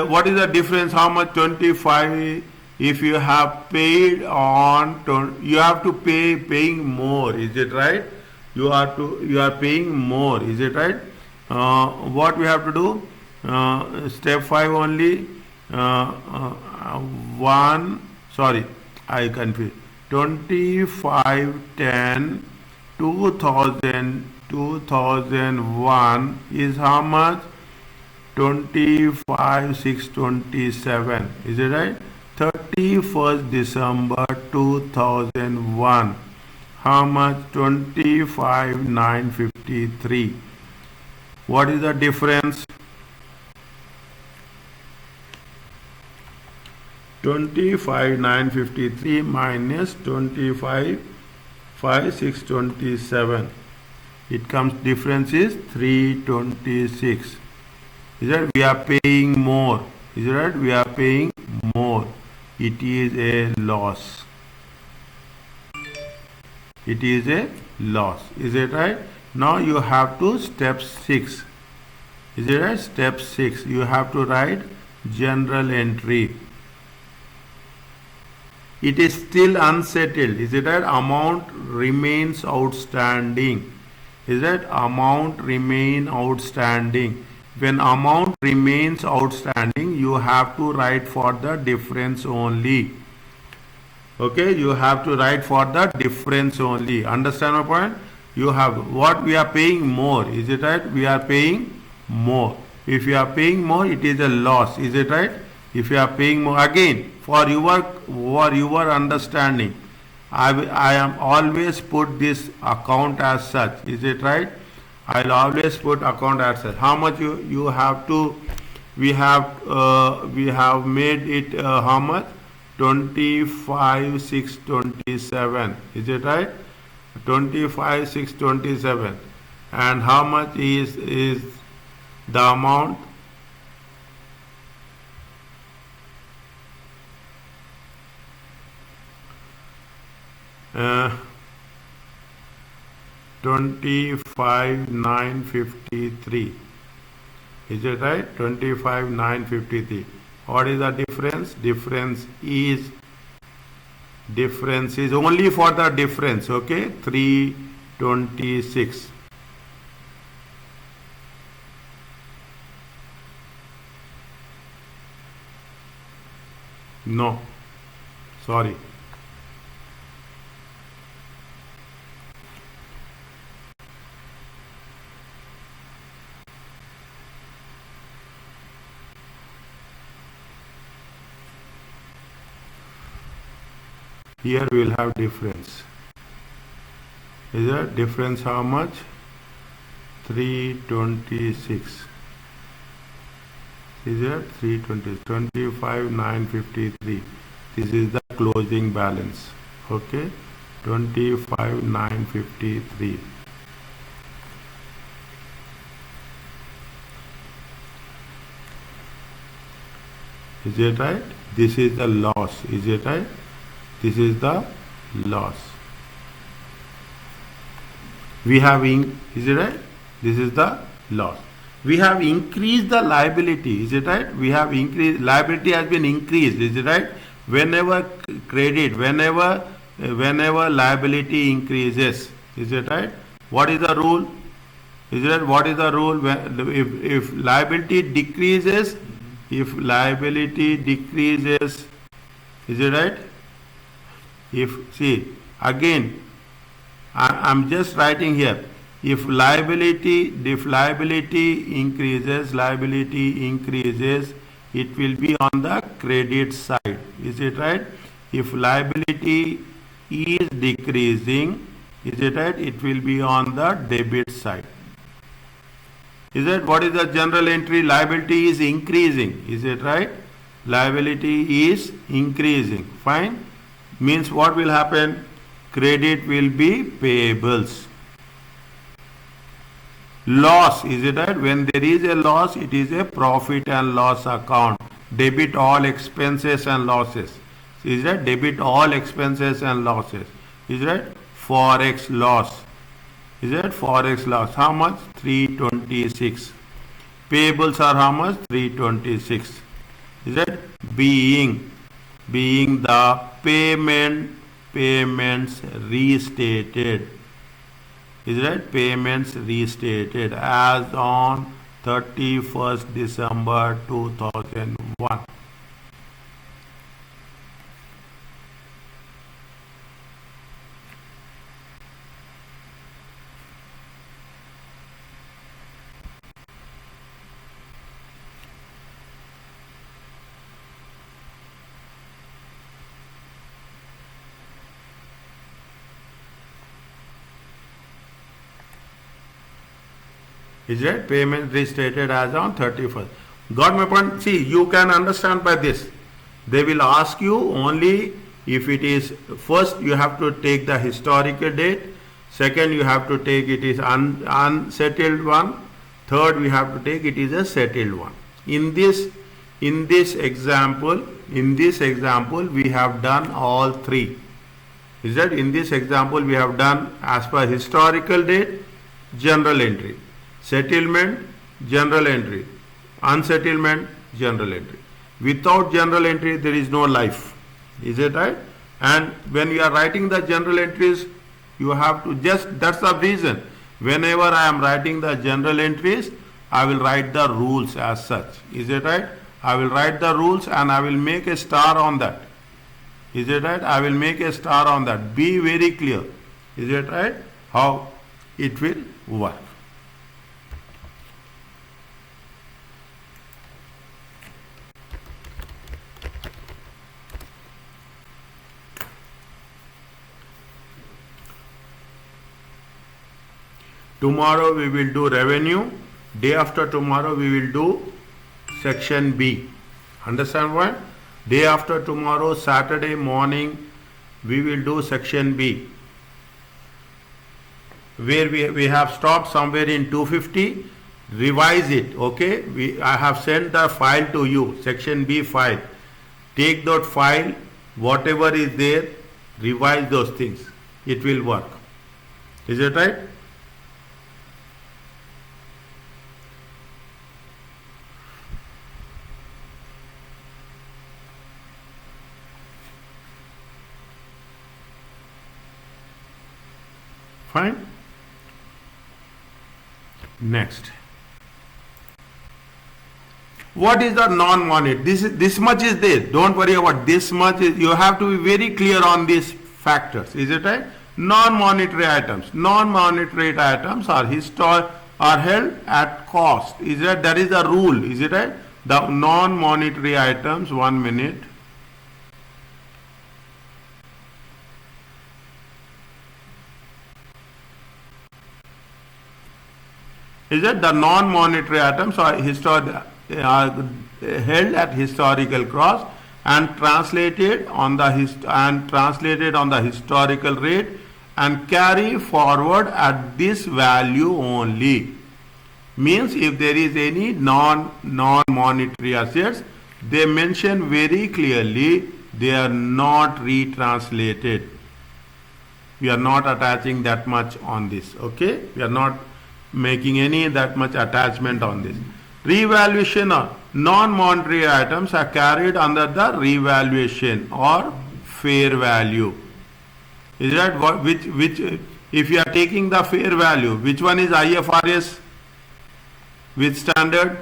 what is the difference? How much? 25. If you have paid on, you have to paying more. Is it right? You are paying more. Is it right? What we have to do? Step 5 only. Sorry, I confused. 25, 10, 2001 is how much? 25,627. Is it right? 31st December 2001. How much? 25,953. What is the difference? 25,953 minus 25,627. It comes, difference is 326. Is that we are paying more? Is it right? We are paying more. It is a loss. It is a loss. Is it right? Now you have to step 6. Is it right? Step 6. You have to write general entry. It is still unsettled. Is it right? Amount remains outstanding. Is that amount remain outstanding? When amount remains outstanding, you have to write for the difference only. Okay, you have to write for the difference only. Understand my point? You have what we are paying more. Is it right? We are paying more. If you are paying more, it is a loss. Is it right? If you are paying more, again for your understanding, I am always put this account as such. Is it right? I'll always put account as such. How much you have to? We have made it how much? 25,627. Is it right? 25,627. And how much is the amount? Uh, 25,953. Is it right? 25,953. What is the difference? Difference is only for the difference. Okay, 326. No, sorry. Here we will have difference. Is that difference how much? 326. Is that 320? 25,953. This is the closing balance. Okay, 25,953. Is it right? This is the loss. Is it right? This is the loss. We have is it right? This is the loss. We have increased the liability. Is it right? We have increased, liability has been increased. Is it right? Whenever credit, whenever liability increases. Is it right? What is the rule? Is it right? What is the rule? If liability decreases, is it right? See, again, I'm just writing here. If liability increases, it will be on the credit side. Is it right? If liability is decreasing, is it right? It will be on the debit side. Is it? What is the general entry? Liability is increasing. Is it right? Liability is increasing. Fine. Means what will happen? Credit will be payables. Loss, is it right? When there is a loss, it is a profit and loss account. Debit all expenses and losses. Is that debit all expenses and losses? Is that forex loss? Is that forex loss? How much? 326. Payables are how much? 326. Is that being the payments restated? Is that payments restated as on 31st December 2001? Is that payment restated as on 31st? Got my point? See, you can understand by this. They will ask you only if it is, first you have to take the historical date, second you have to take it is unsettled one, third we have to take it is a settled one. In this example we have done all three. Is that in this example we have done as per historical date, general entry. Settlement, general entry. Unsettlement, general entry. Without general entry, there is no life. Is it right? And when you are writing the general entries, you have to that's the reason. Whenever I am writing the general entries, I will write the rules as such. Is it right? I will write the rules and I will make a star on that. Is it right? I will make a star on that. Be very clear. Is it right? How it will work. Tomorrow we will do revenue. Day after tomorrow we will do section B. Understand what? Day after tomorrow, Saturday morning, we will do section B. Where we have stopped somewhere in 250. Revise it. Okay. I have sent the file to you. Section B file. Take that file. Whatever is there, revise those things. It will work. Is it right? Fine. Next. What is the non-monetary? This much is there. Don't worry about this much. You have to be very clear on these factors. Is it right? Non-monetary items. Non-monetary items are held at cost. Is that is the rule? Is it right? The non-monetary items. 1 minute. Is that the non-monetary items are held at historical cost and translated on the historical rate and carry forward at this value only. Means if there is any non-monetary assets, they mention very clearly they are not retranslated. We are not attaching that much on this. Okay, we are not making any that much attachment on this. Revaluation of non-monetary items are carried under the revaluation or fair value. Is that what, which if you are taking the fair value, which one is IFRS? Which standard?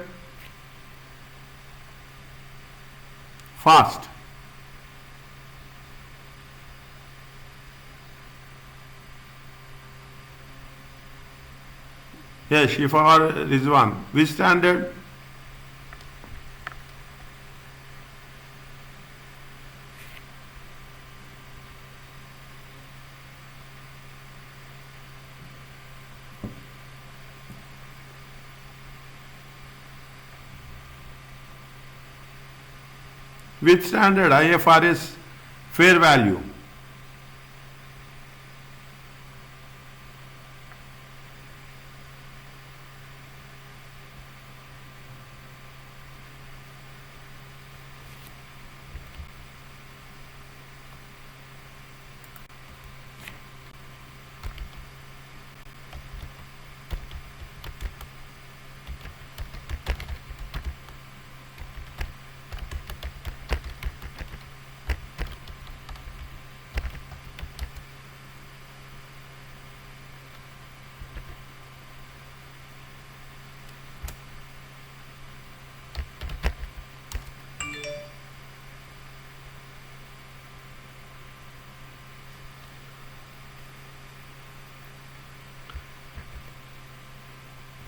Fast. Yes, Shifa or Rizwan. Which standard? Which standard? IFRS fair value.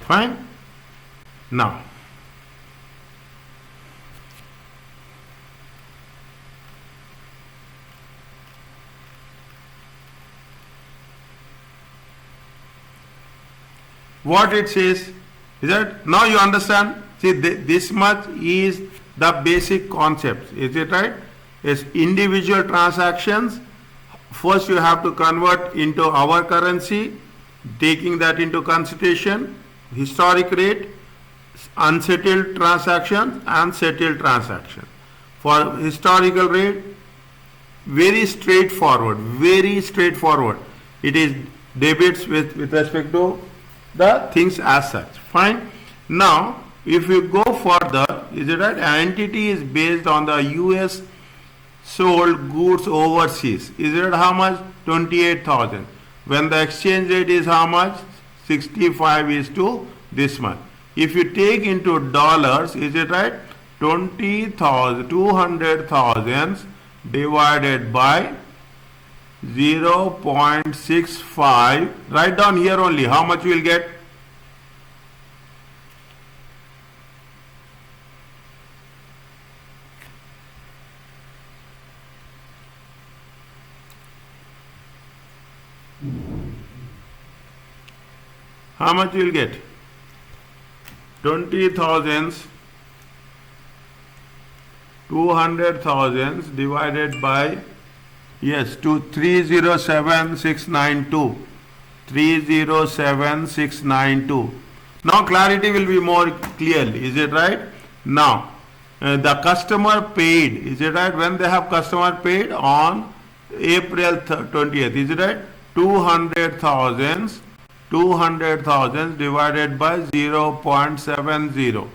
Fine? Now, what it says is that now you understand. See, this much is the basic concept. Is it right? Is individual transactions. First, you have to convert into our currency, taking that into consideration. Historic rate, unsettled transactions and settled transactions. For historical rate, very straightforward, very straightforward. It is debits with respect to the things as such. Fine. Now, if you go further, is it right? An entity is based on the US sold goods overseas. Is it how much? 28,000. When the exchange rate is how much? 65 is to this much. If you take into dollars, is it right? 20,000, 200,000 divided by 0.65. Write down here only how much you will get. How much you will get? 20,000, 200,000 divided by, yes, to 307,692. 307,692. Now clarity will be more clear. Is it right? Now, the customer paid. Is it right? When they have customer paid on April 20th. Is it right? 200,000 divided by 0.70.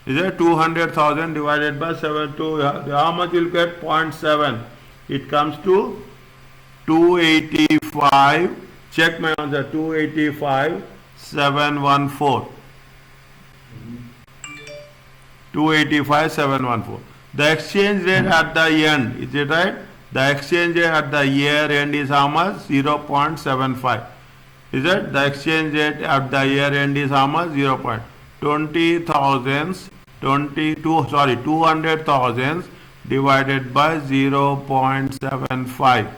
Is it 200,000 divided by 7? How much you will get? 0.7. It comes to 285. Check my answer. 285,714. 285,714. The exchange rate at the end. Is it right? The exchange rate at the year end is how much? 0.75. Is it? The exchange rate at the year end is how much? 200,000 divided by 0.75.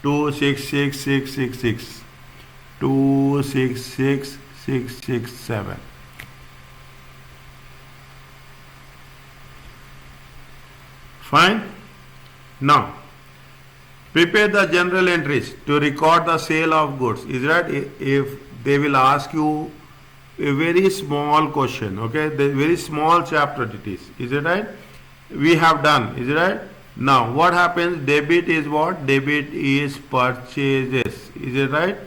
Two six six six six six. 266,667. Fine. Now, Prepare the journal entries to record the sale of goods. Is that if they will ask you a very small question, okay, the very small chapter it is. Is it right? We have done. Is it right? Now what happens? Debit is what? Debit is purchases. Is it right?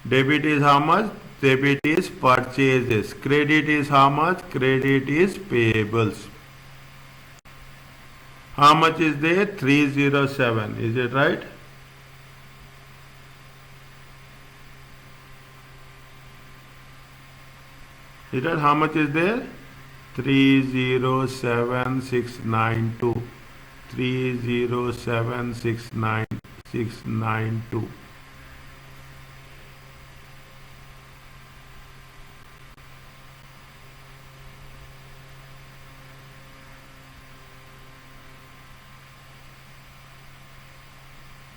Debit is how much? Debit is purchases. Credit is how much? Credit is payables. How much is there? 307. Is it right? Is that how much is there? 307692. 307692.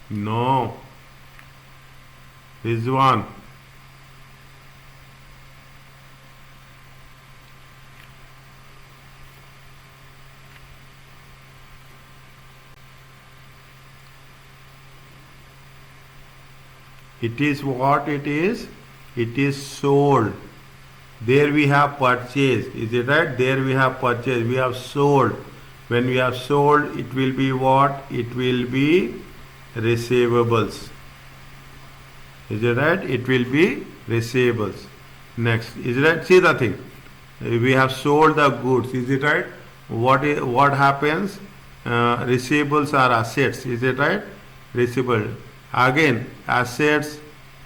No, this one. It is what it is? It is sold. There we have purchased. Is it right? There we have purchased. We have sold. When we have sold, it will be what? It will be receivables. Is it right? It will be receivables. Next. Is it right? See the thing. We have sold the goods. Is it right? What happens? Receivables are assets. Is it right? Receivable. Again, assets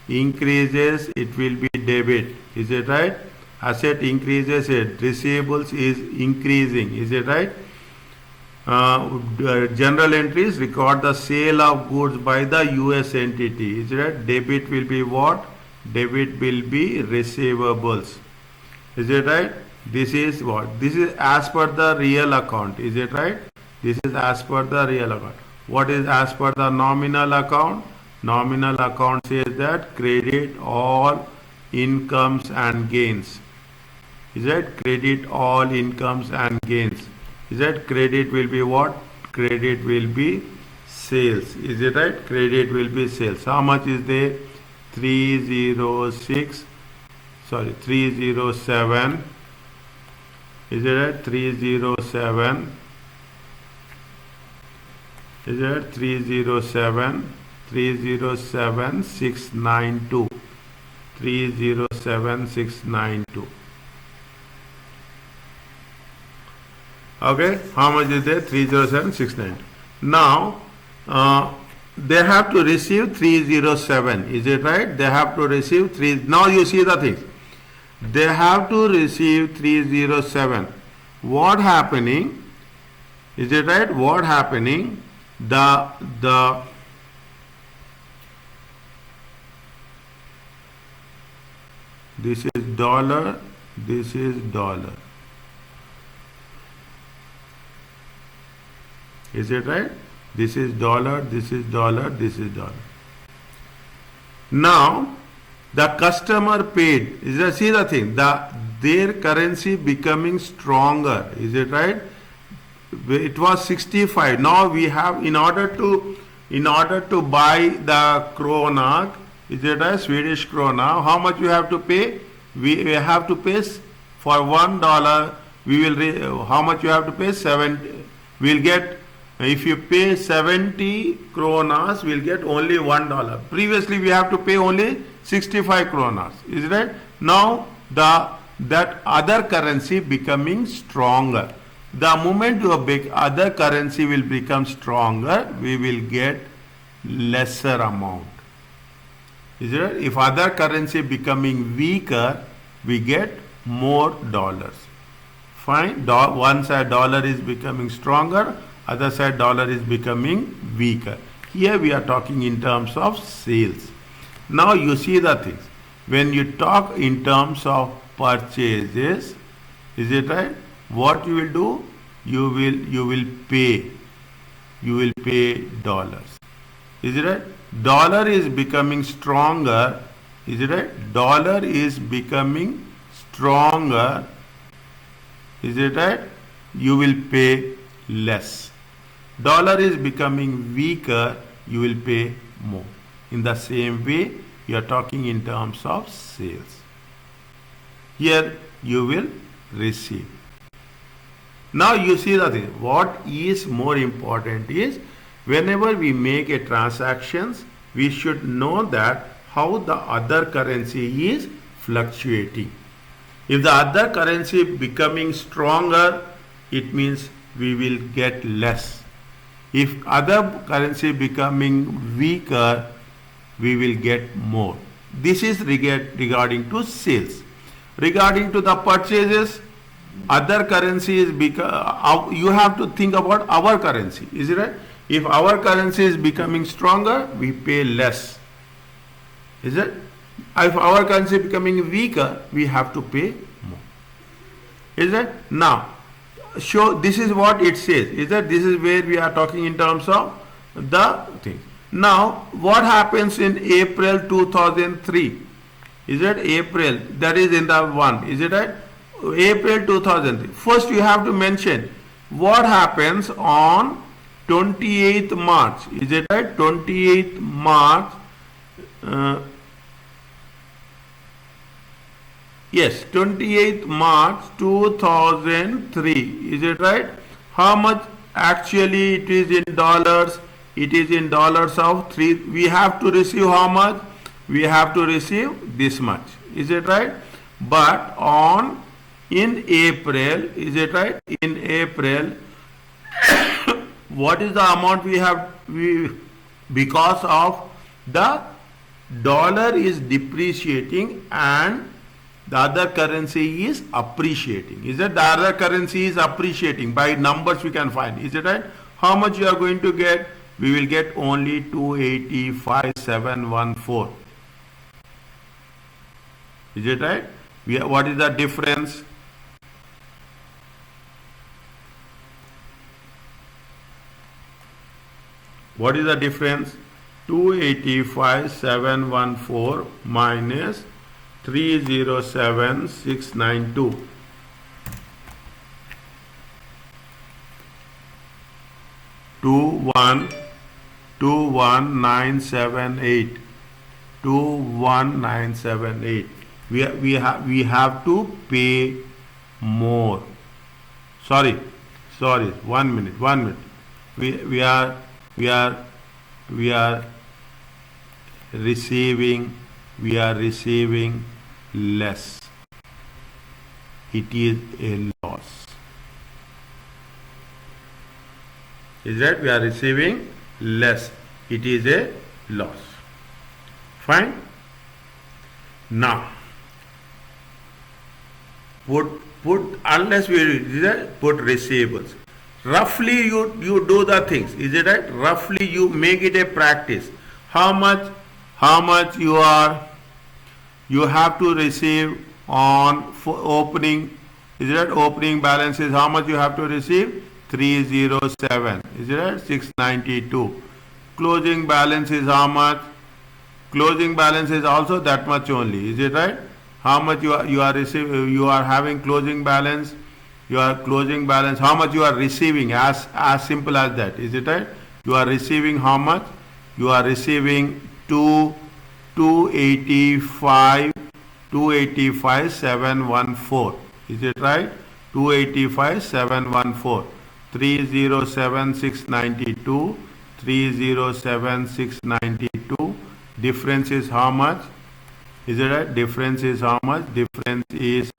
increases, it will be debit. Is it right? Asset increases, receivables is increasing. Is it right? General entries record the sale of goods by the US entity. Is it right? Debit will be what? Debit will be receivables. Is it right? This is what? This is as per the real account. Is it right? This is as per the real account. What is as per the nominal account? Nominal account says that credit all incomes and gains. Is that credit all incomes and gains? Is that credit will be what? Credit will be sales. Is it right? Credit will be sales. How much is there? 307. Is it right? 307. Is it right? 307. 307692. 307692. Okay, how much is there? 307692. Now they have to receive 307. Is it right? They have to receive 3. Now you see the thing. They have to receive 307. What happening? Is it right? What happening? The this is dollar, this is dollar. Is it right? This is dollar, this is dollar, this is dollar. Now the customer paid. See the thing, their currency becoming stronger. Is it right? It was 65. Now we have, in order to buy the krona, is it a Swedish krona? How much you have to pay? We have to pay for $1. We will how much you have to pay? 70. We'll get, if you pay 70 kronas, we'll get only $1. Previously we have to pay only 65 kronas. Is it right? Now that other currency becoming stronger. The moment your other currency will become stronger, we will get lesser amount. Is it right? If other currency becoming weaker, we get more dollars. Fine. One side dollar is becoming stronger, other side dollar is becoming weaker. Here we are talking in terms of sales. Now you see the things. When you talk in terms of purchases, is it right? What you will do? You will pay dollars. Is it right? Dollar is becoming stronger. Is it right? Dollar is becoming stronger. Is it right? You will pay less. Dollar is becoming weaker. you will pay more. In the same way, you are talking in terms of sales. Here you will receive. Now you see the thing. What is more important is whenever we make a transactions, we should know that how the other currency is fluctuating. If the other currency becoming stronger, it means we will get less. If other currency becoming weaker, we will get more. This is regarding to sales. Regarding to the purchases, other currency is you have to think about our currency. Is it right? If our currency is becoming stronger, we pay less. Is it? If our currency is becoming weaker, we have to pay more. Is it? Now, this is what it says. Is that this is where we are talking in terms of the thing. Now, what happens in April 2003? Is it April? That is in the one. Is it right? April 2003. First, you have to mention what happens on 28th March. Is it right? 28th March. Yes, 28th March 2003. Is it right? How much actually it is in dollars? It is in dollars of 3. We have to receive how much? We have to receive this much. Is it right? But in April, is it right? In April, what is the amount we have? Because of the dollar is depreciating and the other currency is appreciating. Is it the other currency is appreciating? By numbers we can find. Is it right? How much you are going to get? We will get only 285,714. Is it right? What is the difference? What is the difference? 285,714 minus 307,692. 21978. 21978. We have to pay more. Sorry. 1 minute. We are receiving less. It is a loss. Is that we are receiving less? It is a loss. Fine. Now, put unless we put receivables. Roughly you do the things. Is it right? Roughly you make it a practice. How much you have to receive on opening. Is it right? Opening balance is how much you have to receive? 307. Is it right? 692. Closing balance is how much? Closing balance is also that much only. Is it right? How much you are receiving? You are having closing balance. Your closing balance. How much you are receiving? As simple as that. Is it right? You are receiving how much? You are receiving 285,714. Is it right? 285,714. 307,692. 307,692. Difference is how much? Is it right? Difference is how much? Difference is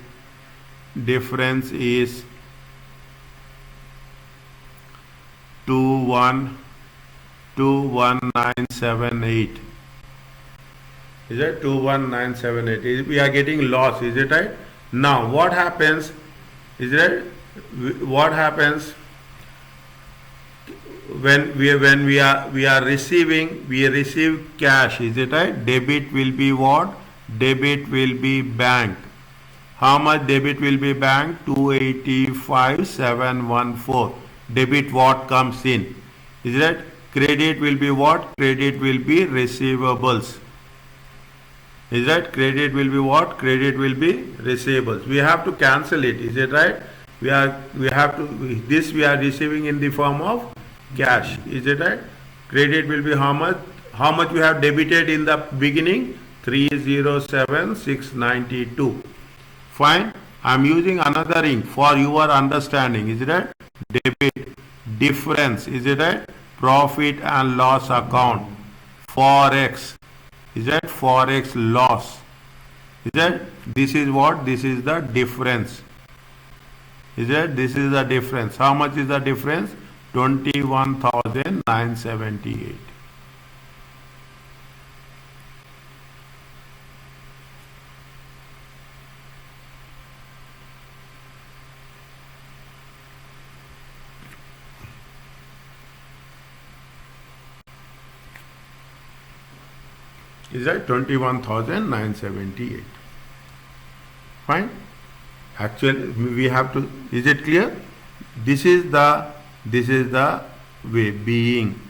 21978. Is it 21978? We are getting loss. Is it right? Now what happens? Is it right? What happens when we are receiving? We receive cash. Is it right? Debit will be what? Debit will be bank. How much debit will be bank? 285,714. Debit what comes in? Is that credit will be what? Credit will be receivables. Is that credit will be what? Credit will be receivables. We have to cancel it. Is it right? We have to. This we are receiving in the form of cash. Is it right? Credit will be how much? How much we have debited in the beginning? 307,692. Fine. I am using another ring for your understanding. Is it right? Debit difference. Is it right? Profit and loss account. Forex. Is that forex loss? Is that this is what? This is the difference. Is that this is the difference? How much is the difference? 21,978. Is that 21,978? Fine. Actually, we have to. Is it clear? This is the way being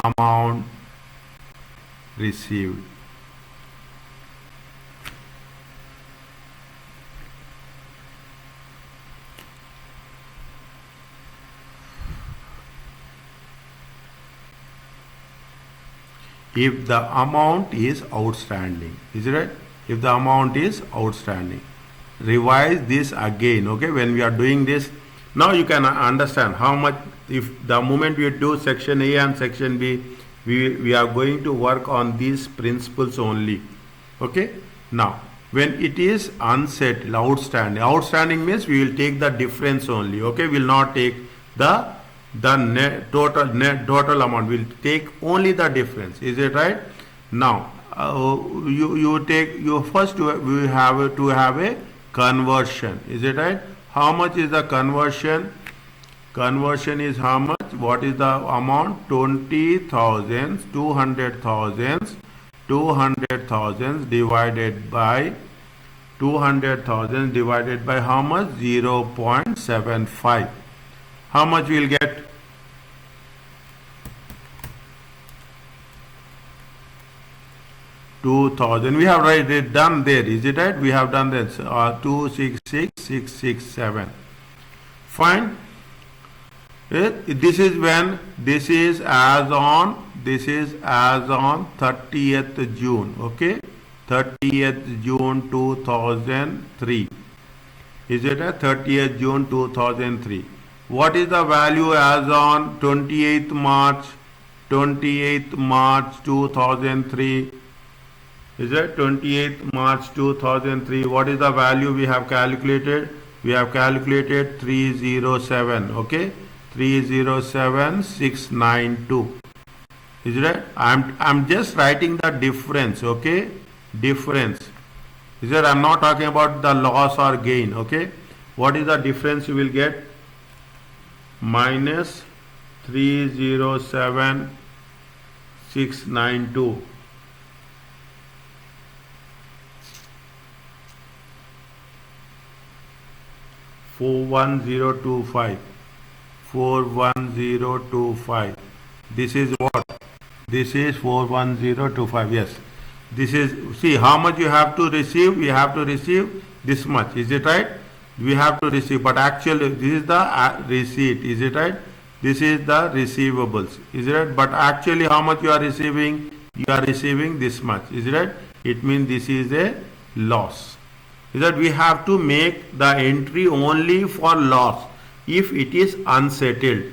amount received. If the amount is outstanding, is it right? If the amount is outstanding, revise this again. Okay, when we are doing this, now you can understand how much. If the moment we do section A and section B, we are going to work on these principles only. Okay. Now, when it is unsettled, outstanding means we will take the difference only. Okay, we will not take the net total amount. Will take only the difference. Is it right? Now you first we have to have a conversion. Is it right? How much is the conversion? Conversion is how much? What is the amount? 20,000, 200,000, 200,000 divided by 200,000 divided by how much? 0.75. How much we will get? $2,000. We have done there. Is it right? We have done that. 266,667. Fine. This is when, this is as on 30th June. Okay, 30th June 2003. Is it a 30th June 2003? What is the value as on 28th March 2003? Is it 28th March 2003? What is the value we have calculated? We have calculated 307. Okay, 307,692. Is it right? I'm just writing the difference. Okay, difference. Is it? I'm not talking about the loss or gain. Okay, what is the difference you will get? Minus 307,692. 41025. 41025. This is what? This is 41025. Yes. This is, see how much you have to receive. We have to receive this much. Is it right? We have to receive, but actually this is the receipt. Is it right? This is the receivables. Is it right? But actually how much you are receiving? You are receiving this much. Is it right? It means this is a loss. Is that we have to make the entry only for loss if it is unsettled.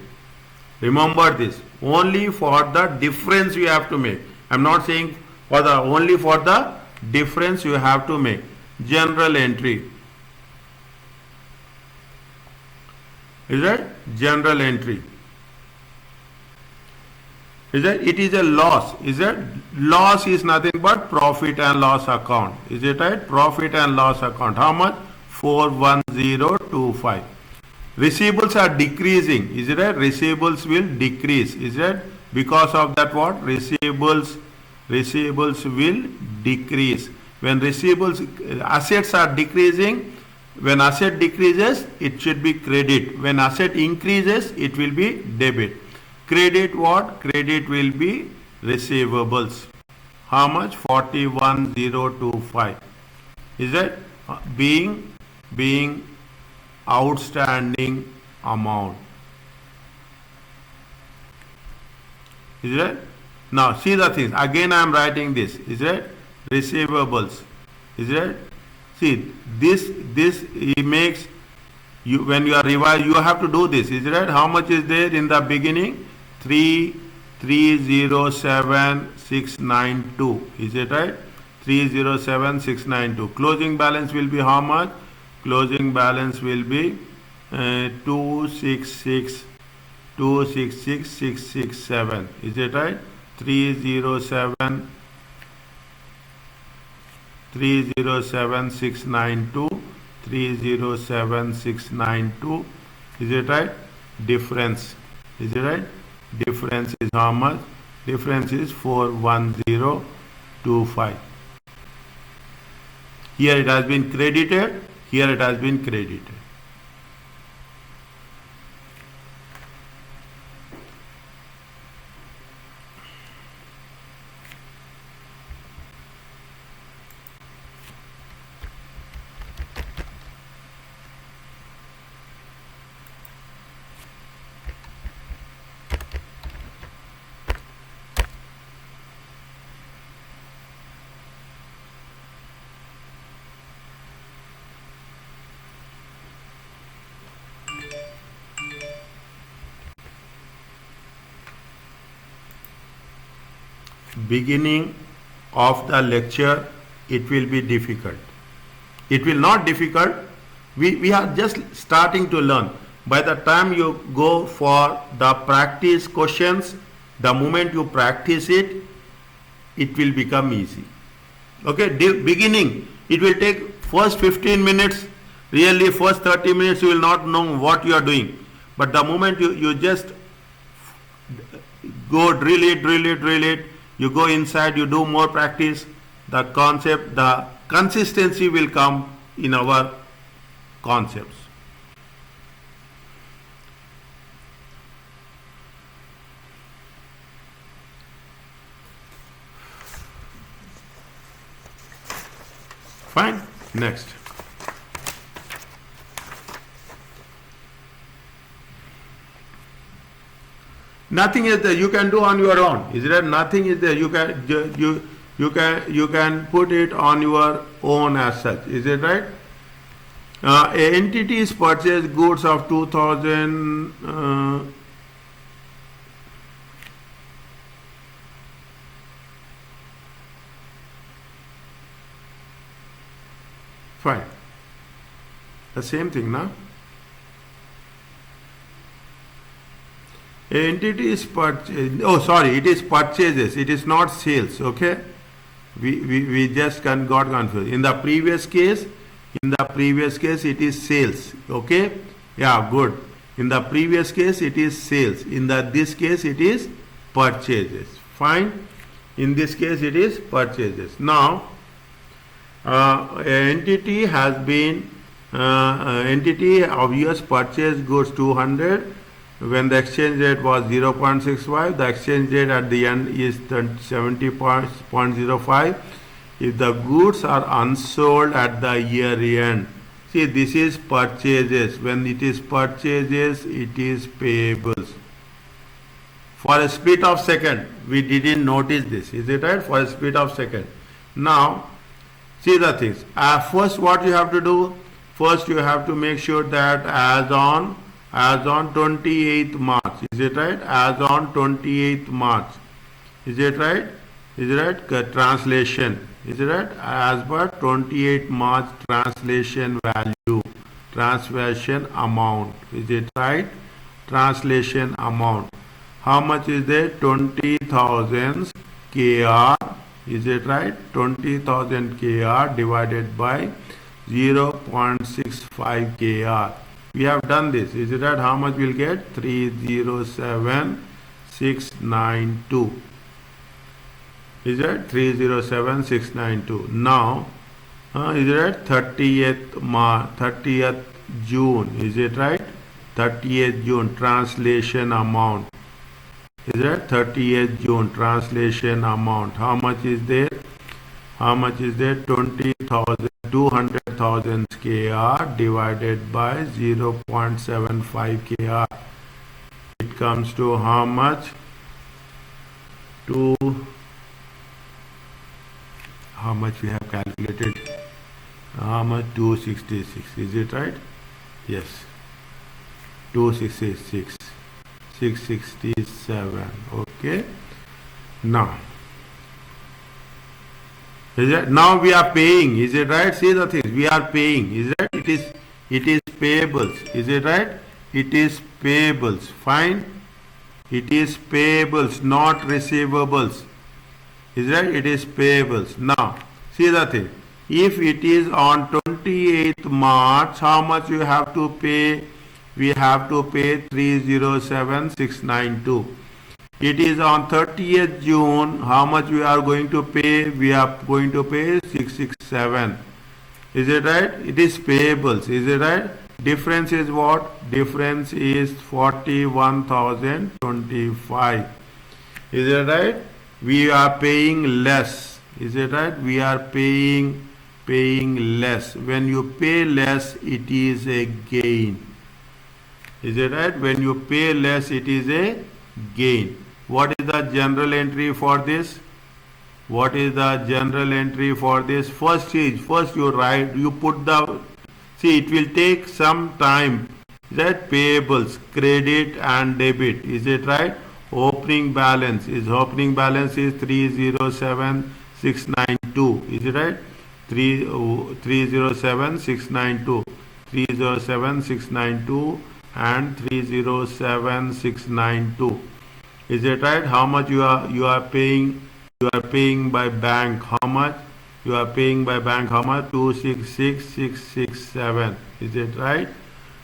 Remember this. Only for the difference you have to make. I am not saying for the, only for the difference you have to make. General entry. Is that general entry? Is that it is a loss? Is that loss is nothing but profit and loss account? Is it right? Profit and loss account. How much? 41025. Receivables are decreasing. Is it right? Receivables will decrease. Is it? Because of that what? Receivables will decrease. When receivables, assets are decreasing, when asset decreases, it should be credit. When asset increases, it will be debit. Credit what? Credit will be receivables. How much? 41025. Is that being outstanding amount? Is it right? Now see the things. Again I am writing this. Is it right? Receivables. Is it right? See this he makes you when you are revised you have to do this. Is it right? How much is there in the beginning? 3,307,692. Is it right? 3,07692. Closing balance will be how much? Closing balance will be 266,667. Is it right? 307,692. 307,692. Is it right? Difference. Is it right? Difference is how much? Difference is 41025. Here it has been credited. Here it has been credited. Beginning of the lecture it will be difficult. It will not difficult. We are just starting to learn. By the time you go for the practice questions, the moment you practice it, it will become easy. Okay, beginning it will take first 15 minutes, really first 30 minutes you will not know what you are doing. But the moment you just go drill it, you go inside, you do more practice, the concept, the consistency will come in our concepts. Fine. Next. Nothing is there. You can do on your own. Is there? Nothing is there. You can put it on your own as such. Is it right? Entities purchase goods of 2000. Fine. The same thing, now. Entity is purchase. Oh, sorry, it is purchases. It is not sales. Okay, we just got confused. In the previous case, it is sales. Okay, yeah, good. In the previous case, it is sales. In this case, it is purchases. Fine. In this case, it is purchases. Now, entity has been entity of US purchase goods 200. When the exchange rate was 0.65, the exchange rate at the end is 70.05. If the goods are unsold at the year end, see, this is purchases. When it is purchases, it is payables. For a split of second, we didn't notice this. Is it right? For a split of second. Now, see the things. First, what you have to do? First, you have to make sure that as on 28th March, is it right? As on 28th March, is it right? Is it right? Translation, is it right? As per 28th March translation value, translation amount, is it right? Translation amount. How much is there? 20,000 KR, is it right? 20,000 KR divided by 0.65 KR. We have done this. Is it right? How much we'll get? 307,692. Is it right? 307,692. Now, is it right? 30th June. Is it right? 30th June translation amount. Is it right? 30th June translation amount. How much is there? How much is there? 200,000 KR divided by 0.75 KR. It comes to how much? 2, how much we have calculated? How much? 266, is it right? Yes, 266, 667. Okay, now is it, now we are paying, is it right? See the things, we are paying, is it right? It is payables, is it right? It is payables, fine. It is payables, not receivables, is right? It is payables. Now see the thing, if it is on 28th March, how much you have to pay? We have to pay 307,692. It is on 30th June, how much we are going to pay? We are going to pay 667. Is it right? It is payables, is it right? Difference is what? Difference is 41,025. Is it right? We are paying less. Is it right? We are paying less. When you pay less, it is a gain. Is it right? When you pay less, it is a gain. What is the general entry for this? What is the general entry for this? First you write, you put the, see, it will take some time. That payables, credit and debit, is it right? Opening balance is 307,692, is it right? 307,692, 307,692 and 307,692. Is it right? How much you are paying? You are paying by bank. How much? You are paying by bank. How much? 266,667. Is it right?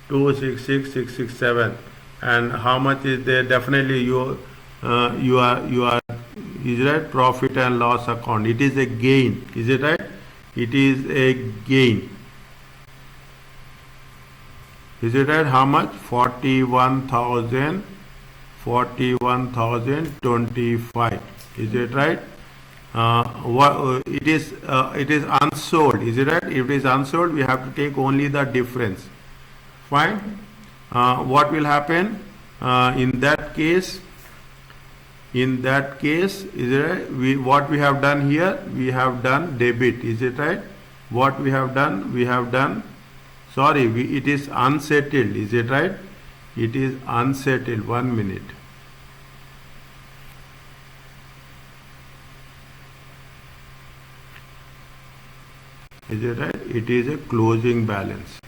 266,667. And how much is there? Definitely you are. Is it right? Profit and loss account. It is a gain. Is it right? It is a gain. Is it right? How much? 41,025. Is it right? It is unsold. Is it right? If it is unsold, we have to take only the difference. Fine. What will happen in that case? In that case, is it right? What we have done here? We have done debit. Is it right? What we have done? We have done. Sorry, it is unsettled. Is it right? It is unsettled. 1 minute. Is it right? It is a closing balance.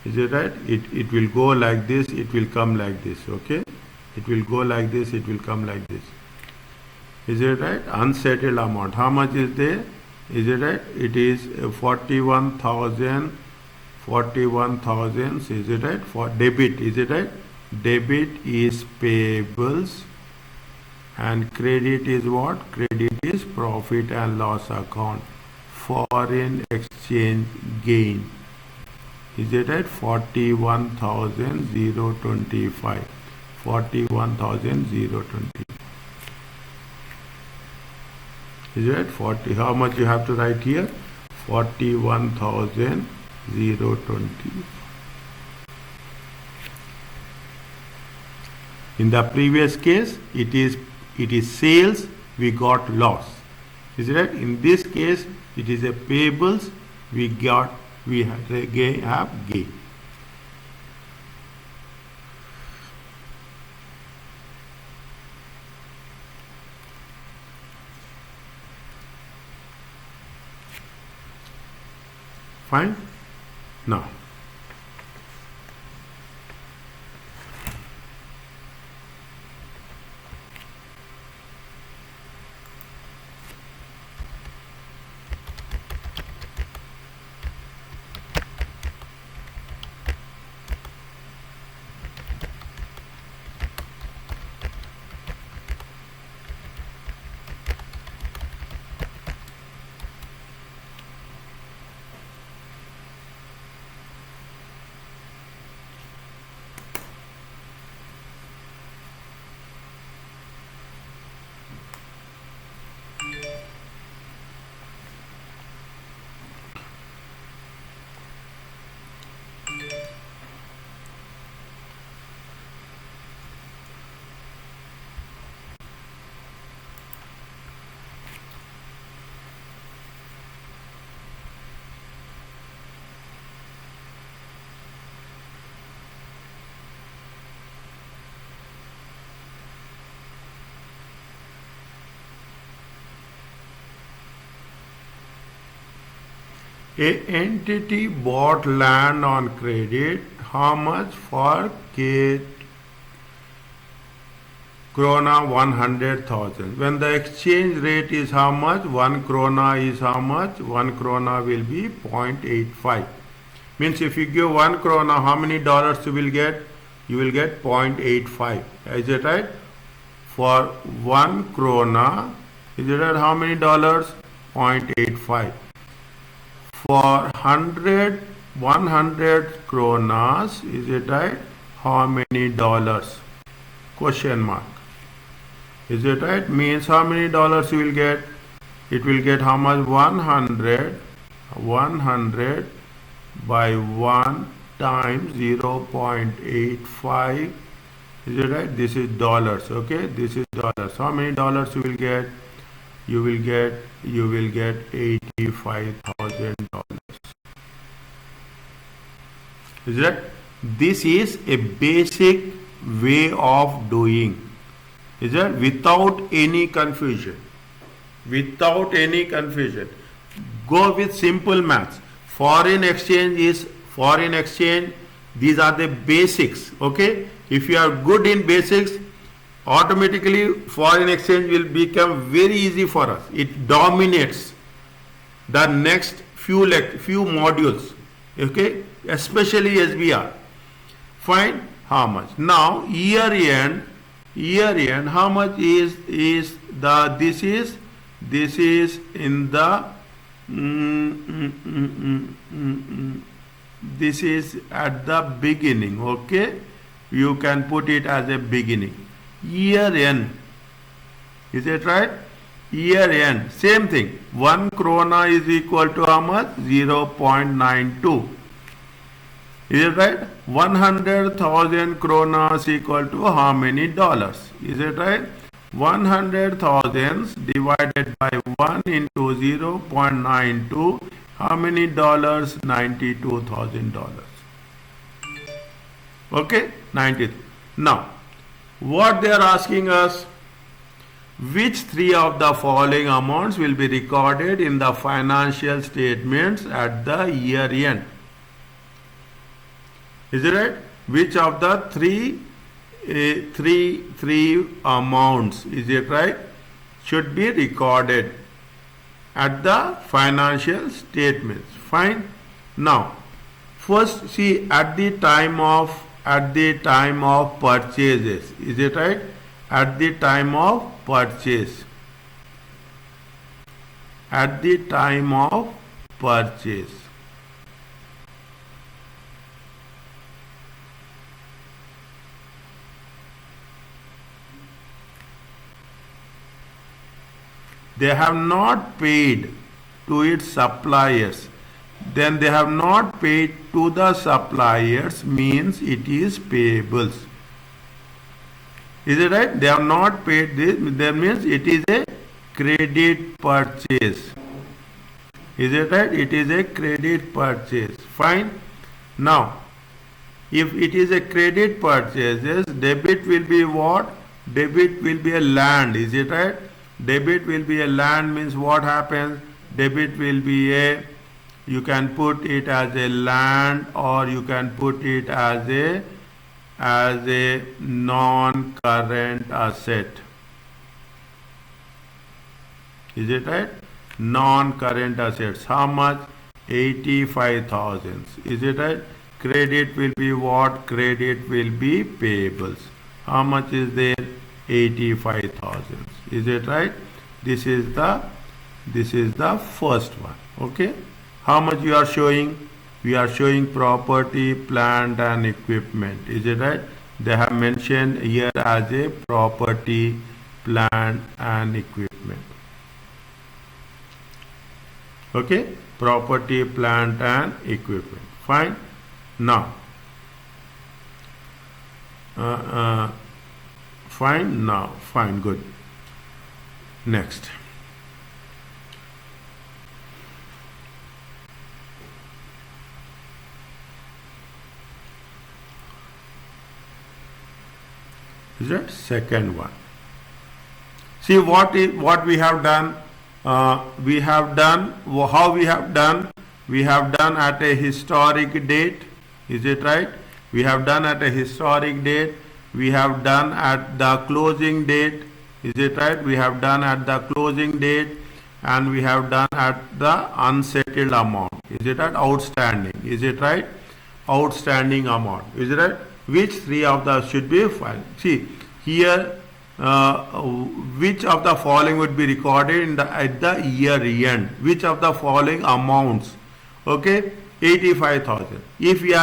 Is it right? It will go like this, it will come like this, okay? It will go like this, it will come like this. Is it right? Unsettled amount. How much is there? Is it right? It is 41,000. Is it right? For debit, is it right? Debit is payables and credit is what? Credit is profit and loss account. Foreign exchange gain. Is it right? 41,025. 41,020. Is it right? 40. How much you have to write here? 41,020. In the previous case, it is sales, we got loss. Is it right? In this case, it is a payables, we have gain. Fine. Now A entity bought land on credit. How much for krona 100,000? When the exchange rate is how much? 1 krona is how much? 1 krona will be 0.85. Means if you give 1 krona, how many dollars you will get? You will get 0.85. Is it right? For 1 krona, is it right? How many dollars? 0.85. For 100 kronas, is it right? How many dollars? Question mark. Is it right? Means how many dollars you will get? It will get how much? 100 by 1 times 0.85. Is it right? This is dollars. Okay, this is dollars. How many dollars you will get? You will get $85,000. Is that? This is a basic way of doing. Is that? Without any confusion. Without any confusion. Go with simple maths. Foreign exchange is foreign exchange. These are the basics. Okay. If you are good in basics, automatically foreign exchange will become very easy for us. It dominates the next few modules. Okay. Especially SBR. Find how much. Now year end, how much is the, this is in the this is at the beginning. Okay, you can put it as a beginning. Year end, is it right? Year end, same thing. 1 krona is equal to how much? 0.92. Is it right? 100,000 kronas equal to how many dollars? Is it right? 100,000 divided by 1 into 0.92. How many dollars? $92,000. Okay, 90. Now, what they are asking us, which three of the following amounts will be recorded in the financial statements at the year end? Is it right? Which of the three amounts, is it right, should be recorded at the financial statements? Fine. Now, first see at the time of purchases. Is it right? At the time of purchase. At the time of purchase. They have not paid to its suppliers. Then they have not paid to the suppliers means it is payables. Is it right? They have not paid this. That means it is a credit purchase. Is it right? It is a credit purchase. Fine. Now, if it is a credit purchase, debit will be what? Debit will be a land. Is it right? Debit will be a land means what happens? Debit will be a, you can put it as a land or you can put it as a non-current asset. Is it right? Non-current assets. How much? 85,000. Is it right? Credit will be what? Credit will be payables. How much is there? 85,000. Is it right? This is the first one. Okay. How much you are showing? We are showing property, plant and equipment. Is it right? They have mentioned here as a property, plant and equipment. Okay. Property, plant and equipment. Fine. Now, fine. Now, fine. Good. Next. Is that second one? See what we have done. How we have done. we have done at a historic date. Is it right? We have done at a historic date. We have done at the closing date. Is it right? We have done at the closing date, and we have done at the unsettled amount. Is it right? Outstanding. Is it right? Outstanding amount. Is it right? Which three of the should be filed? See here, which of the following would be recorded in the at the year end? Which of the following amounts? Okay, 85,000. If we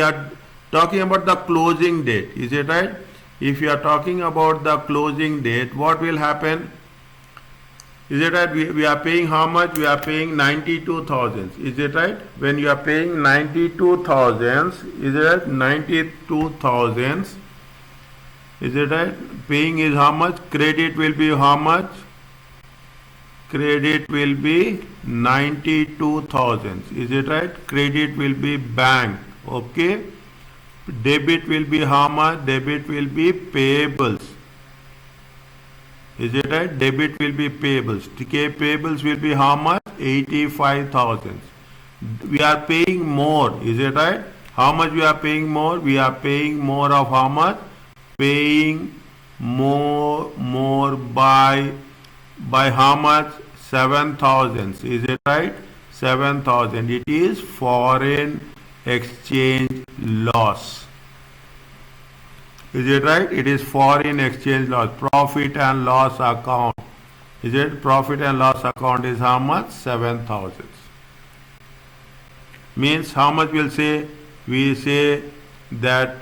are talking about the closing date, is it right? If you are talking about the closing date, what will happen? Is it right? We are paying how much? We are paying 92,000. Is it right? When you are paying 92,000, is it right? 92,000. Is it right? Paying is how much? Credit will be how much? Credit will be 92,000. Is it right? Credit will be bank. Okay. Debit will be how much? Debit will be payables. Is it right? Debit will be payables. TK payables will be how much? 85,000. We are paying more. Is it right? How much we are paying more? We are paying more of how much? Paying more by how much? 7,000. Is it right? 7,000. It is foreign exchange loss. Is it right? It is foreign exchange loss. Profit and loss account. Is it? Profit and loss account is how much? 7,000. Means how much we'll say? We say that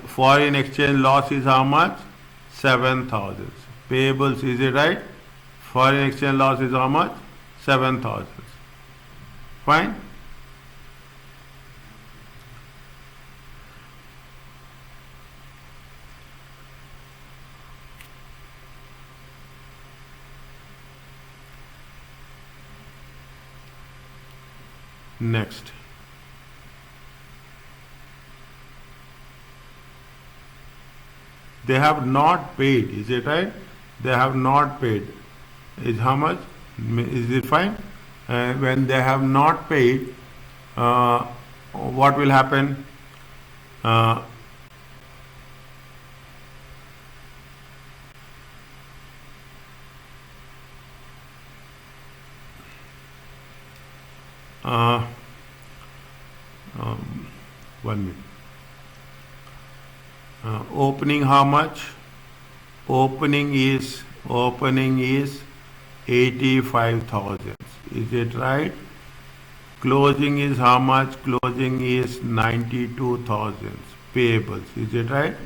foreign exchange loss is how much? 7,000. Payables, is it right? Foreign exchange loss is how much? 7,000. Fine? Next. They have not paid. Is it right? They have not paid. Is how much? Is it fine? When they have not paid, what will happen? One minute. Opening how much? Opening is 85,000. Is it right? Closing is how much? Closing is 92,000. Payables. Is it right?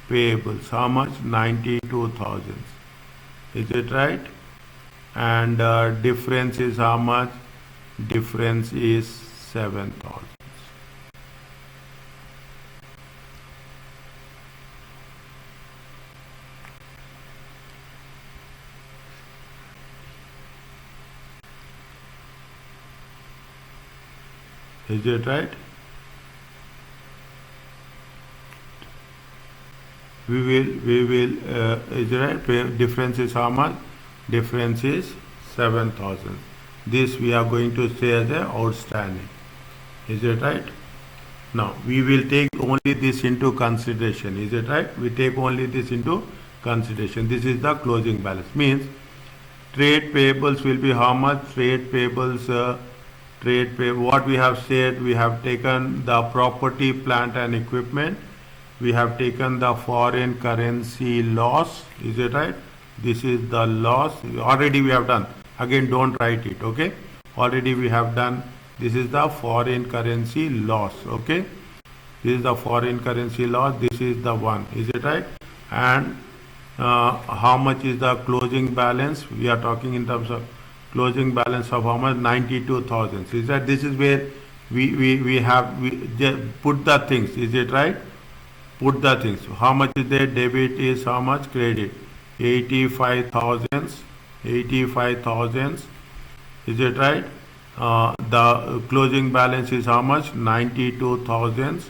Payables. How much? 92,000. Is it right? And difference is how much? Difference is 7,000. Is it right? We will, is it right? Difference is how much? Difference is 7,000. This we are going to say as a outstanding. Is it right? Now, we will take only this into consideration. Is it right? We take only this into consideration. This is the closing balance. Means, trade payables will be how much? Trade payables, what we have said, we have taken the property, plant and equipment. We have taken the foreign currency loss. Is it right? This is the loss. Already we have done. Again, don't write it. Okay. Already we have done. This is the foreign currency loss. Okay. This is the foreign currency loss. This is the one. Is it right? And how much is the closing balance? We are talking in terms of closing balance of how much? 92,000. Is that this is where we have put the things. Is it right? Put the things. How much is there? Debit is how much? Credit 85,000. 85,000. Is it right? The closing balance is how much? 92,000.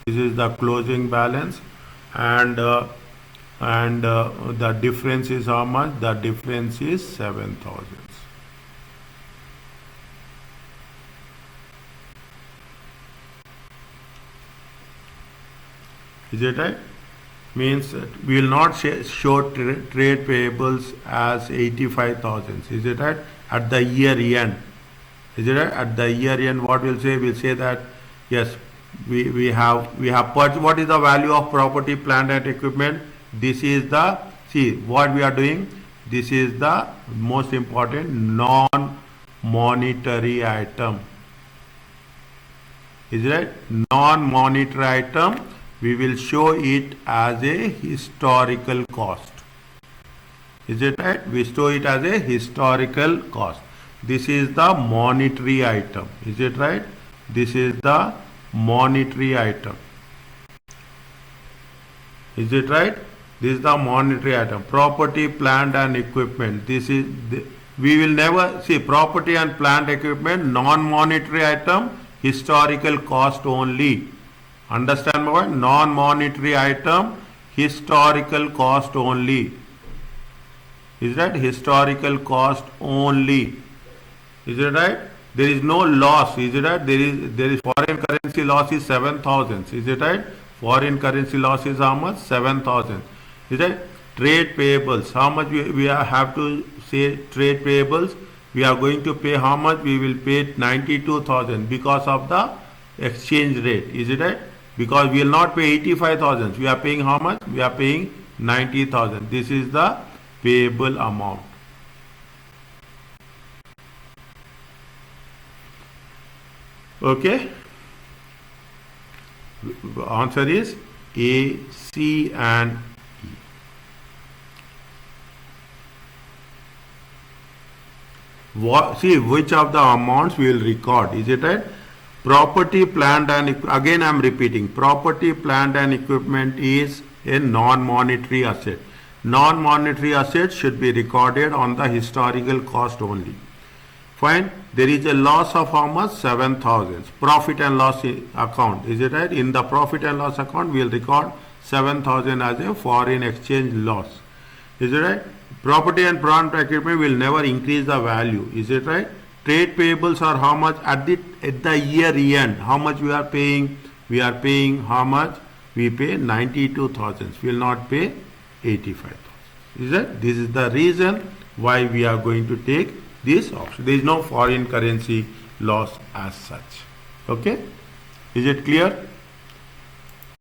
This is the closing balance, and the difference is how much? The difference is 7,000. Is it right? Means we will not show trade payables as 85,000. Is it right? At the year end. Is it right? At the year end, what we'll say? We'll say that yes, we have purchased. What is the value of property, plant and equipment? This is the, see what we are doing. This is the most important non-monetary item. Is it right? Non-monetary item, we will show it as a historical cost. Is it right? We show it as a historical cost. This is the monetary item. Is it right? This is the monetary item. Is it right? This is the monetary item. Property, plant and equipment. This is we will never see property and plant equipment, non-monetary item, historical cost only. Understand my word? Non-monetary item, historical cost only. Is that historical cost only? Is it right? There is no loss. Is it right? There is foreign currency loss is 7,000. Is it right? Foreign currency loss is how much? 7,000. Is it? Trade payables. How much we have to say trade payables? We are going to pay how much? We will pay 92,000 because of the exchange rate. Is it right? Because we will not pay 85,000. We are paying how much? We are paying 90,000. This is the payable amount. Okay. Answer is A, C and E. See which of the amounts we will record. Is it right? Property, plant and again I am repeating. Property, plant and equipment is a non-monetary asset. Non-monetary assets should be recorded on the historical cost only. Fine. There is a loss of how much? 7,000. Profit and loss account. Is it right? In the profit and loss account, we will record 7,000 as a foreign exchange loss. Is it right? Property and plant equipment will never increase the value. Is it right? Trade payables are how much? At the year end. How much we are paying? We are paying how much? We pay 92,000. We will not pay 85,000. Is it? This is the reason why we are going to take this option. There is no foreign currency loss as such. Okay? Is it clear?